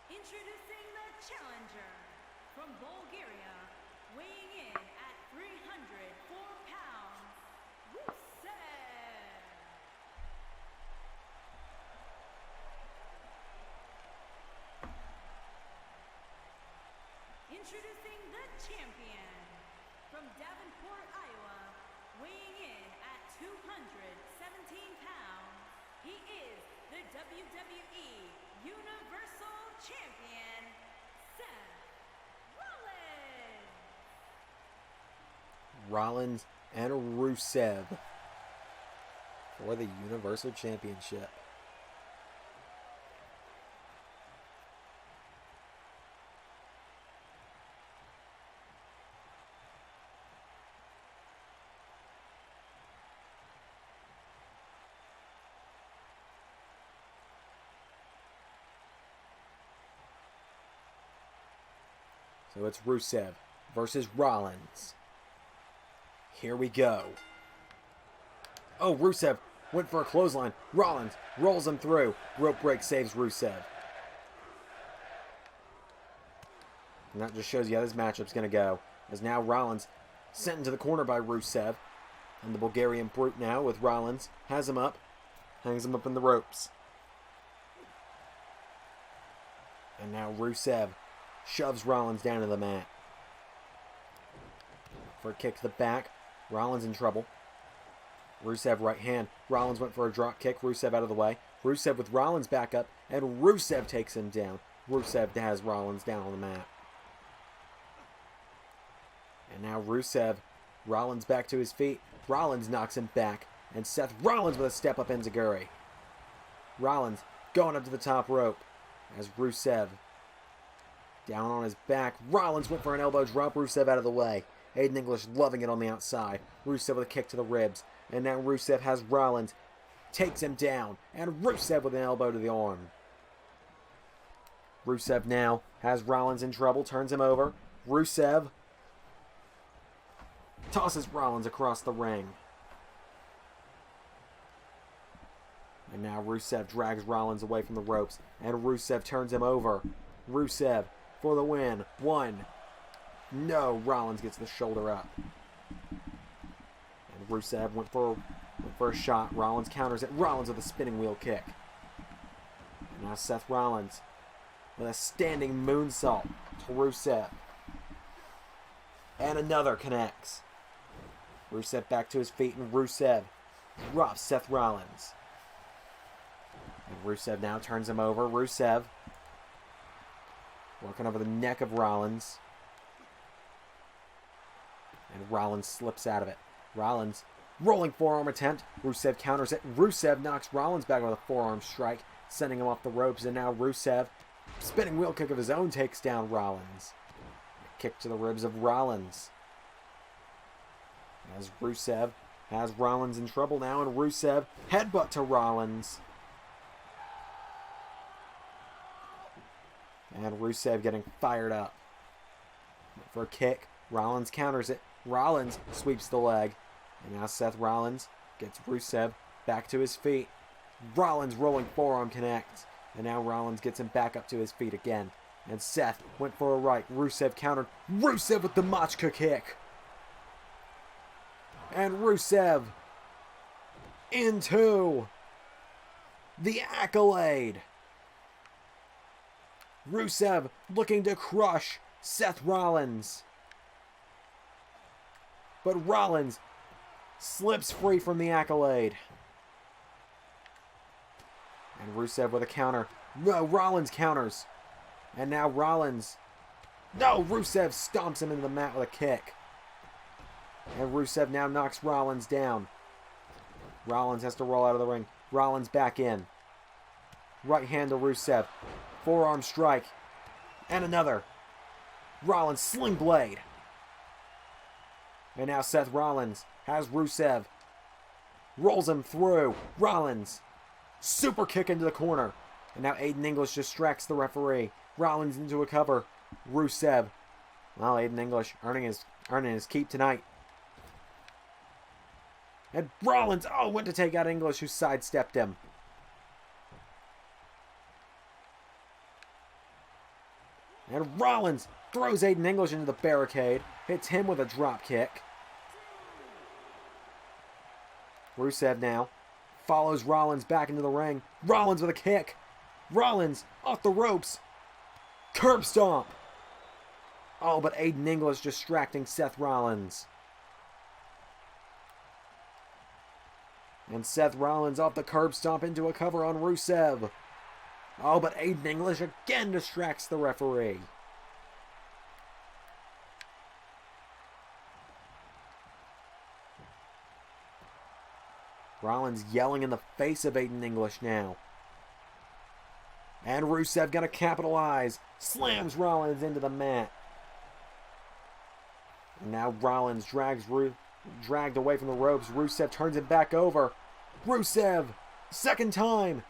Introducing the challenger from Bulgaria, weighing in at 304 pounds, Rusev. Introducing the champion from Davenport, Iowa, weighing in at 217 pounds, he is the WWE Universal Champion, Seth Rollins. Rollins and Rusev for the Universal Championship. So it's Rusev versus Rollins. Here we go. Oh, Rusev went for a clothesline. Rollins rolls him through. Rope break saves Rusev. And that just shows you how this matchup's going to go. As now Rollins sent into the corner by Rusev. And the Bulgarian Brute now with Rollins. Has him up. Hangs him up in the ropes. And now Rusev shoves Rollins down to the mat. For a kick to the back. Rollins in trouble. Rusev right hand. Rollins went for a drop kick. Rusev out of the way. Rusev with Rollins back up. And Rusev takes him down. Rusev has Rollins down on the mat. And now Rusev. Rollins back to his feet. Rollins knocks him back. And Seth Rollins with a step up enziguri. Rollins going up to the top rope. As Rusev down on his back. Rollins went for an elbow drop. Rusev out of the way. Aiden English loving it on the outside. Rusev with a kick to the ribs. And now Rusev has Rollins. Takes him down. And Rusev with an elbow to the arm. Rusev now has Rollins in trouble. Turns him over. Rusev tosses Rollins across the ring. And now Rusev drags Rollins away from the ropes. And Rusev turns him over. Rusev for the win. 1. No, Rollins gets the shoulder up. And Rusev went for a shot. Rollins counters it. Rollins with a spinning wheel kick. And now Seth Rollins with a standing moonsault to Rusev. And another connects. Rusev back to his feet, and Rusev drops Seth Rollins. And Rusev now turns him over. Rusev working over the neck of Rollins. And Rollins slips out of it. Rollins rolling forearm attempt. Rusev counters it. Rusev knocks Rollins back with a forearm strike, sending him off the ropes. And now Rusev, spinning wheel kick of his own, takes down Rollins. A kick to the ribs of Rollins. As Rusev has Rollins in trouble now, and Rusev headbutt to Rollins. And Rusev getting fired up. For a kick, Rollins counters it. Rollins sweeps the leg. And now Seth Rollins gets Rusev back to his feet. Rollins rolling forearm connects. And now Rollins gets him back up to his feet again. And Seth went for a right. Rusev countered. Rusev with the Machka kick. And Rusev into the Accolade. Rusev looking to crush Seth Rollins. But Rollins slips free from the Accolade. And Rusev with a counter. No, Rollins counters. And now Rollins. No, Rusev stomps him into the mat with a kick. And Rusev now knocks Rollins down. Rollins has to roll out of the ring. Rollins back in. Right hand to Rusev. Forearm strike. And another. Rollins sling blade. And now Seth Rollins has Rusev. Rolls him through. Rollins. Super kick into the corner. And now Aiden English distracts the referee. Rollins into a cover. Rusev. Well, Aiden English earning his keep tonight. And Rollins, went to take out English, who sidestepped him. And Rollins throws Aiden English into the barricade. Hits him with a drop kick. Rusev now follows Rollins back into the ring. Rollins with a kick. Rollins off the ropes. Curb stomp. Oh, but Aiden English distracting Seth Rollins. And Seth Rollins off the curb stomp into a cover on Rusev. Oh, but Aiden English again distracts the referee. Rollins yelling in the face of Aiden English now. And Rusev gonna capitalize. Slams Rollins into the mat. And now Rollins dragged away from the ropes. Rusev turns it back over. Rusev, second time.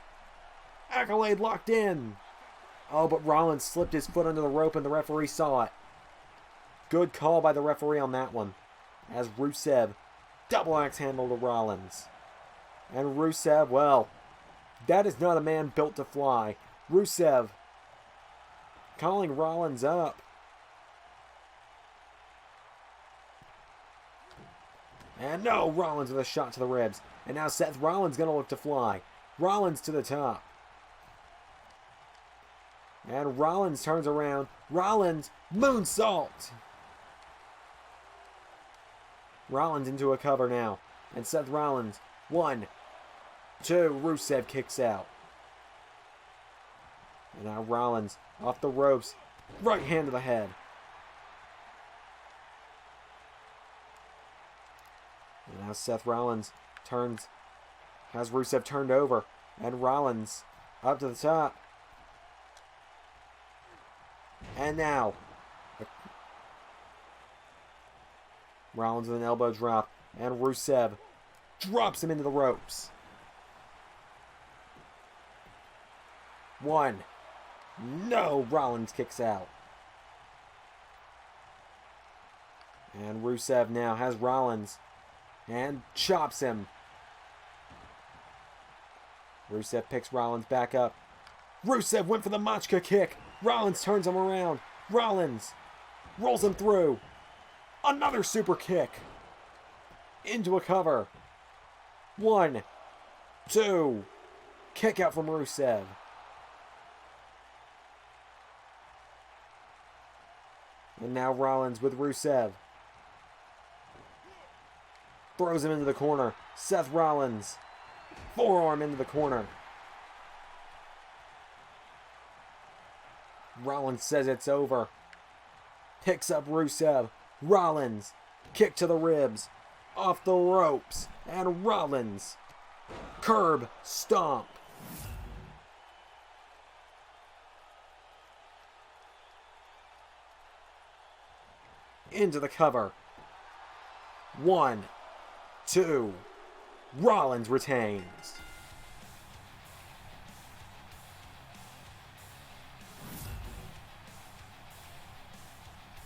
Accolade locked in. Oh, but Rollins slipped his foot under the rope and the referee saw it. Good call by the referee on that one. As Rusev double axe handle to Rollins. And Rusev, well, that is not a man built to fly. Rusev calling Rollins up. And no, Rollins with a shot to the ribs. And now Seth Rollins going to look to fly. Rollins to the top. And Rollins turns around. Rollins moonsault. Rollins into a cover now. And Seth Rollins. 1, 2. Rusev kicks out. And now Rollins off the ropes. Right hand to the head. And now Seth Rollins has Rusev turned over. And Rollins up to the top. And now Rollins with an elbow drop. And Rusev drops him into the ropes. 1. No, Rollins kicks out. And Rusev now has Rollins and chops him. Rusev picks Rollins back up. Rusev went for the Machka kick. Rollins turns him around. Rollins rolls him through. Another super kick. Into a cover. 1, 2. Kick out from Rusev. And now Rollins with Rusev. Throws him into the corner. Seth Rollins. Forearm into the corner. Rollins says it's over. Picks up Rusev. Rollins. Kick to the ribs. Off the ropes. And Rollins. Curb stomp. Into the cover. 1, 2. Rollins retains.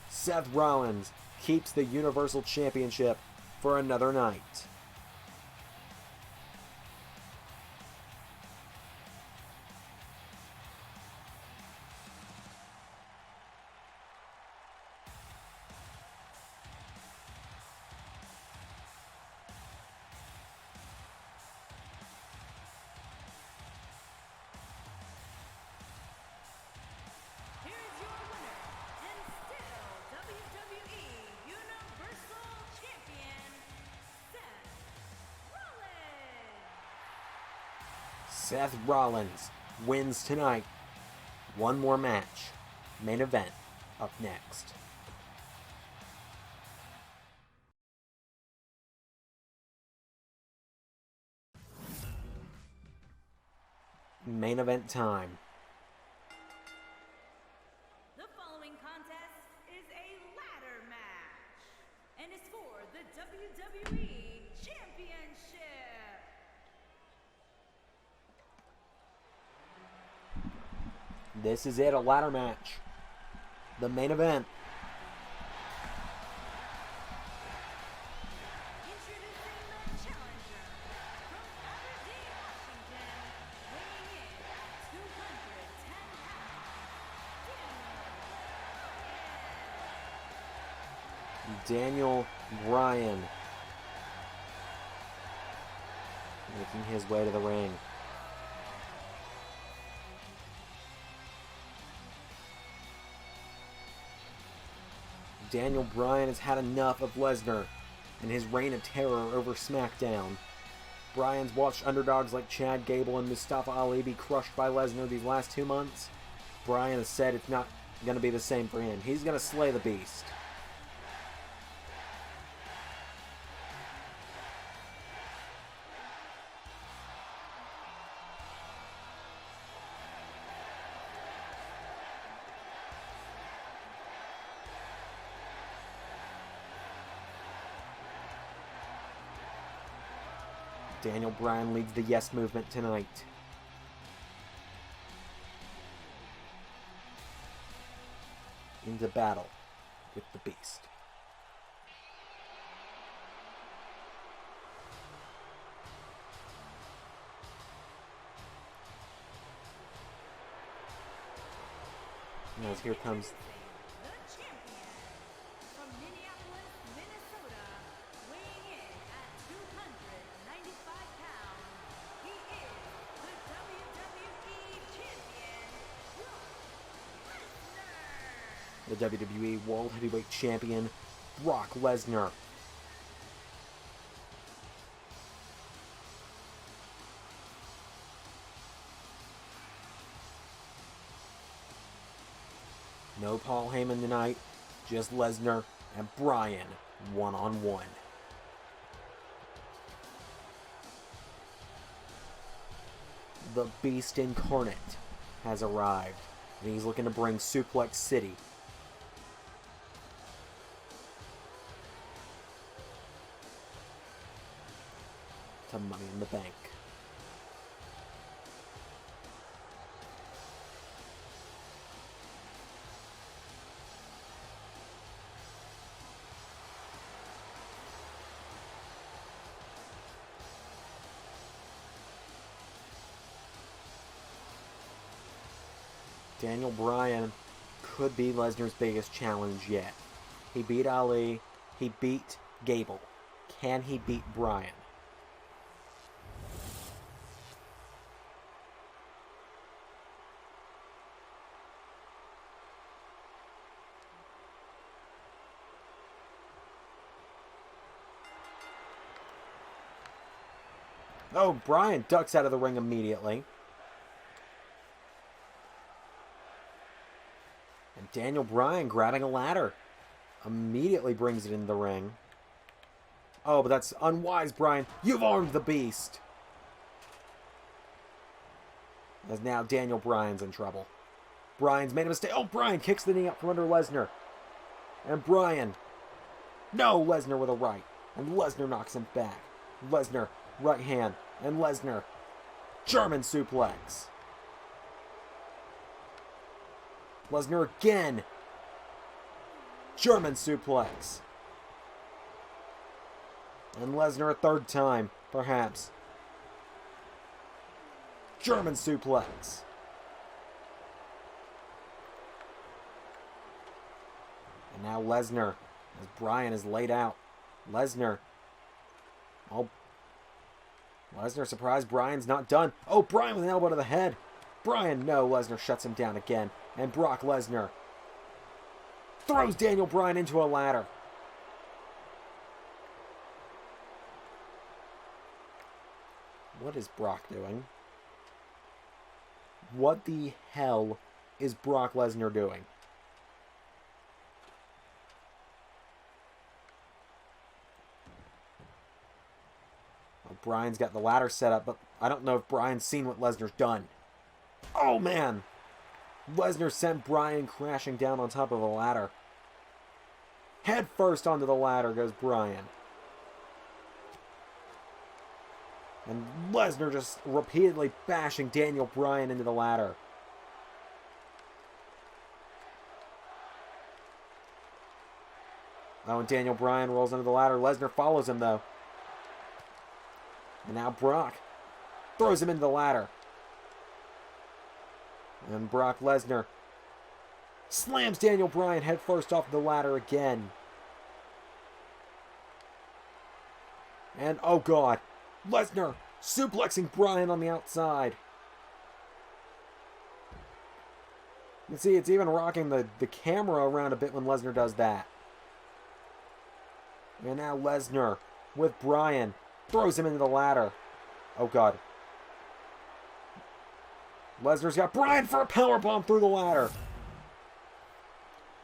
Seth Rollins keeps the Universal Championship for another night. Seth Rollins wins tonight. One more match. Main event up next. Main event time. The following contest is a ladder match and is for the WWE Championship. This is it, a ladder match. The main event. Introducing the challenger from Aberdeen, Washington, weighing in at 210 pounds, Daniel Bryan. Making his way to the ring. Daniel Bryan has had enough of Lesnar and his reign of terror over Smackdown. Bryan's watched underdogs like Chad Gable and Mustafa Ali be crushed by Lesnar these last 2 months. Bryan has said it's not going to be the same for him. He's going to slay the beast. Daniel Bryan leads the Yes Movement tonight. Into battle with the Beast. And as here comes the champion from Minneapolis, Minnesota, weighing in at 295 pounds. He is the WWE champion, Brock Lesnar. the WWE World Heavyweight Champion, Brock Lesnar. No Paul Heyman tonight, just Lesnar and Bryan one-on-one. The Beast Incarnate has arrived, and he's looking to bring Suplex City to Money in the Bank. Daniel Bryan could be Lesnar's biggest challenge yet. He beat Ali. He beat Gable. Can he beat Bryan? Oh, Bryan ducks out of the ring immediately. And Daniel Bryan grabbing a ladder. Immediately brings it into the ring. Oh, but that's unwise, Bryan. You've armed the beast. As now Daniel Bryan's in trouble. Bryan's made a mistake. Oh, Bryan kicks the knee up from under Lesnar. And Bryan. No, Lesnar with a right. And Lesnar knocks him back. Lesnar, right hand. And Lesnar. German suplex. Lesnar again. German suplex. And Lesnar a third time, perhaps. German suplex. And now Lesnar, as Bryan is laid out. Lesnar. Oh. Lesnar surprised Bryan's not done. Oh, Bryan with an elbow to the head. Bryan, no. Lesnar shuts him down again. And Brock Lesnar throws Daniel Bryan into a ladder. What is Brock doing? What the hell is Brock Lesnar doing? Well, Bryan's got the ladder set up, but I don't know if Bryan's seen what Lesnar's done. Oh, man! Lesnar sent Bryan crashing down on top of a ladder. Head first onto the ladder goes Bryan. And Lesnar just repeatedly bashing Daniel Bryan into the ladder. Oh, and Daniel Bryan rolls into the ladder. Lesnar follows him, though. And now Brock throws him into the ladder. And Brock Lesnar slams Daniel Bryan head first off the ladder again. And, oh God, Lesnar suplexing Bryan on the outside. You can see it's even rocking the camera around a bit when Lesnar does that. And now Lesnar with Bryan throws him into the ladder. Oh God. Lesnar's got Bryan for a powerbomb through the ladder.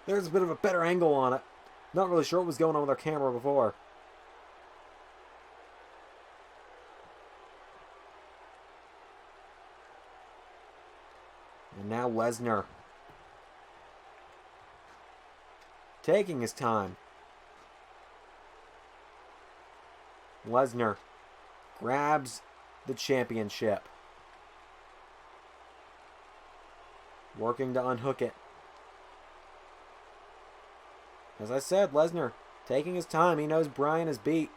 There's a bit of a better angle on it. Not really sure what was going on with our camera before. And now Lesnar taking his time. Lesnar grabs the championship. Working to unhook it. As I said, Lesnar taking his time. He knows Bryan is beat.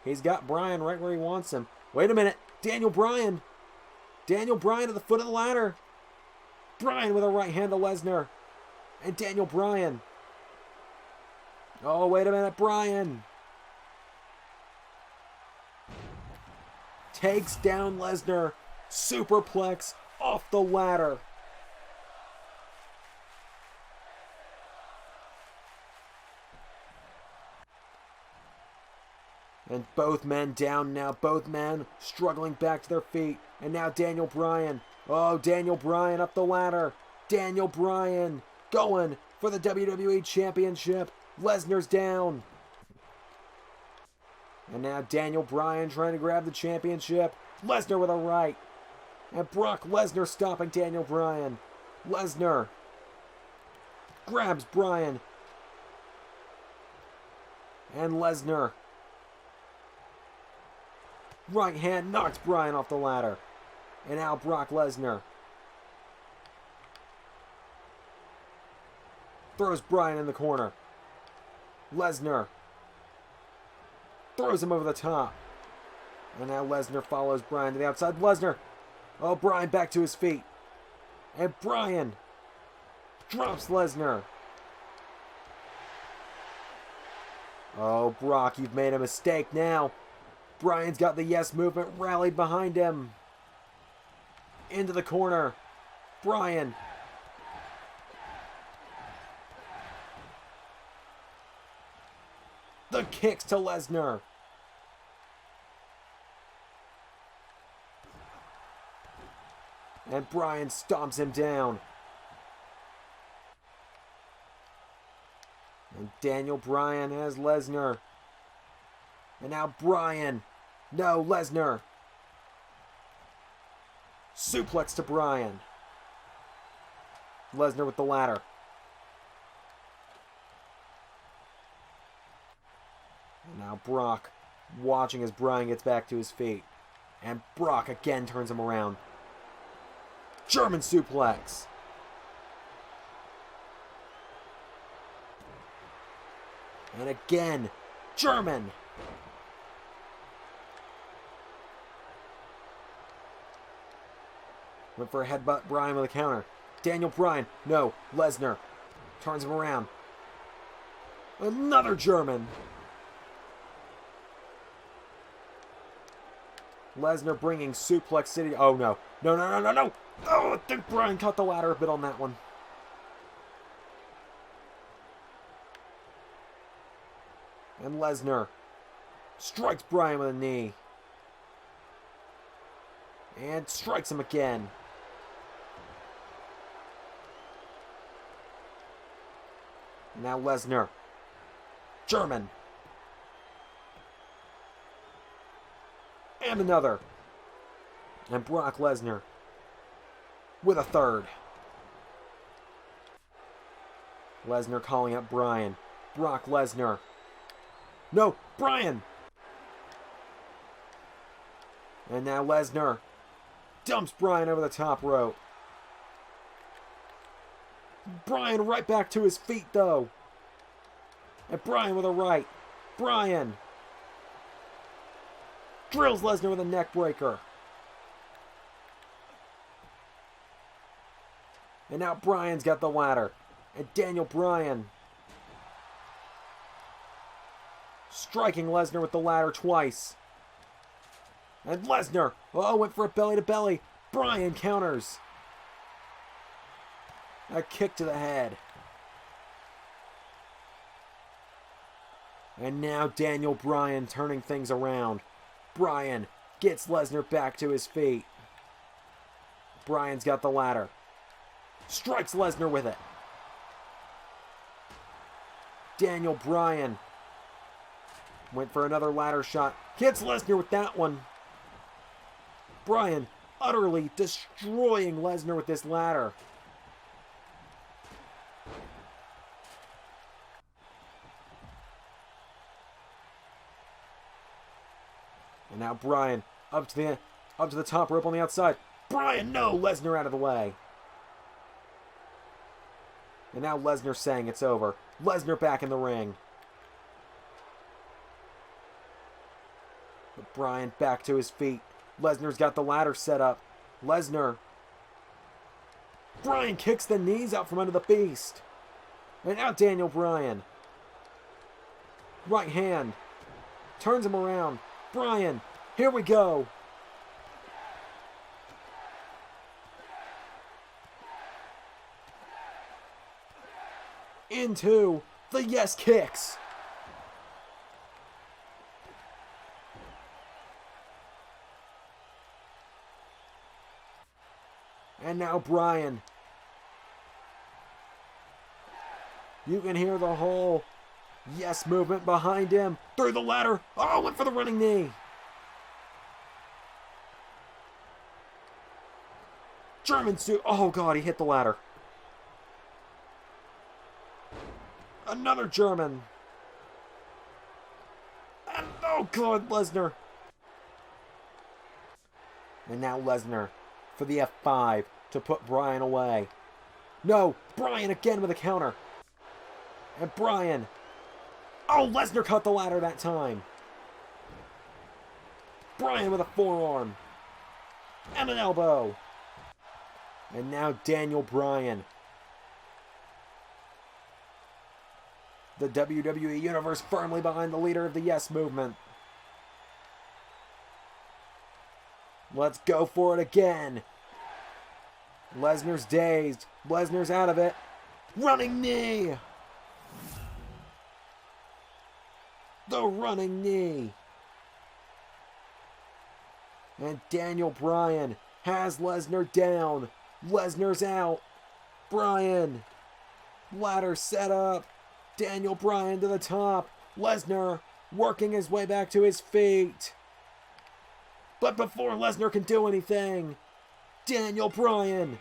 He's got Bryan right where he wants him. Wait a minute. Daniel Bryan. Daniel Bryan to the foot of the ladder. Bryan with a right hand to Lesnar. And Daniel Bryan. Oh, wait a minute. Bryan takes down Lesnar. Superplex off the ladder. And both men down now. Both men struggling back to their feet. And now Daniel Bryan. Oh, Daniel Bryan up the ladder. Daniel Bryan going for the WWE Championship. Lesnar's down. And now Daniel Bryan trying to grab the championship. Lesnar with a right. And Brock Lesnar stopping Daniel Bryan. Lesnar grabs Bryan. And Lesnar. Right hand knocks Bryan off the ladder. And now Brock Lesnar throws Bryan in the corner. Lesnar throws him over the top. And now Lesnar follows Bryan to the outside. Lesnar. Oh, Bryan back to his feet. And Bryan drops Lesnar. Oh, Brock, you've made a mistake now. Bryan's got the yes movement rallied behind him. Into the corner. Bryan. The kicks to Lesnar. And Bryan stomps him down. And Daniel Bryan has Lesnar. And now Bryan. No, Lesnar. Suplex to Bryan. Lesnar with the ladder. And now Brock watching as Bryan gets back to his feet. And Brock again turns him around. German suplex. And again, German. Went for a headbutt, Bryan with a counter. Daniel Bryan, no, Lesnar. Turns him around. Another German. Lesnar bringing Suplex City. Oh, no. No, no, no, no, no. Oh, I think Bryan caught the ladder a bit on that one. And Lesnar strikes Bryan with a knee. And strikes him again. Now Lesnar. German. And another. And Brock Lesnar with a third. Lesnar calling out Bryan. Brock Lesnar. No, Bryan! And now Lesnar dumps Bryan over the top rope. Bryan right back to his feet, though. And Bryan with a right. Bryan drills Lesnar with a neck breaker. And now Bryan's got the ladder. And Daniel Bryan striking Lesnar with the ladder twice. And Lesnar, oh, went for a belly to belly. Bryan counters. A kick to the head. And now Daniel Bryan turning things around. Bryan gets Lesnar back to his feet. Bryan's got the ladder. Strikes Lesnar with it. Daniel Bryan went for another ladder shot. Hits Lesnar with that one. Bryan utterly destroying Lesnar with this ladder. And now Bryan up to the top rope on the outside. Bryan, no! Lesnar out of the way. And now Lesnar saying it's over. Lesnar back in the ring. But Bryan back to his feet. Lesnar's got the ladder set up. Lesnar. Bryan kicks the knees out from under the beast. And now Daniel Bryan. Right hand. Turns him around. Bryan. Here we go. Into the yes kicks. And now Bryan. You can hear the whole yes movement behind him. Through the ladder. Oh, went for the running knee. German suit. Oh, God, he hit the ladder. Another German. And oh, God, Lesnar. And now Lesnar for the F5 to put Bryan away. No, Bryan again with a counter. And Bryan. Oh, Lesnar cut the ladder that time. Bryan with a forearm. And an elbow. And now Daniel Bryan. The WWE Universe firmly behind the leader of the Yes Movement. Let's go for it again. Lesnar's dazed. Lesnar's out of it. Running knee. The running knee. And Daniel Bryan has Lesnar down. Lesnar's out. Bryan. Ladder set up. Daniel Bryan to the top. Lesnar working his way back to his feet. But before Lesnar can do anything, Daniel Bryan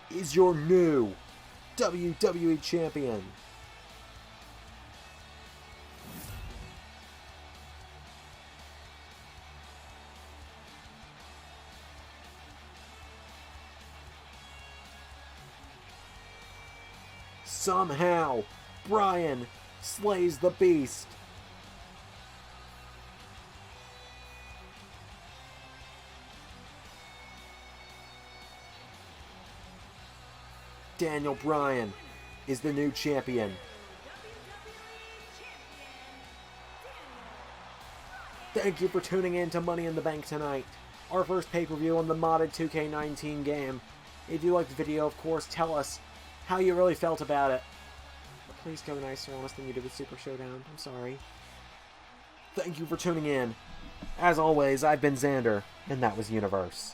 is your new WWE Champion. Somehow, Bryan slays the Beast. Daniel Bryan is the new champion. Thank you for tuning in to Money in the Bank tonight, our first pay-per-view on the modded 2K19 game. If you liked the video, of course, tell us how you really felt about it. But please go nicer on us than you did with Super Showdown. I'm sorry. Thank you for tuning in. As always, I've been Xander, and that was Universe.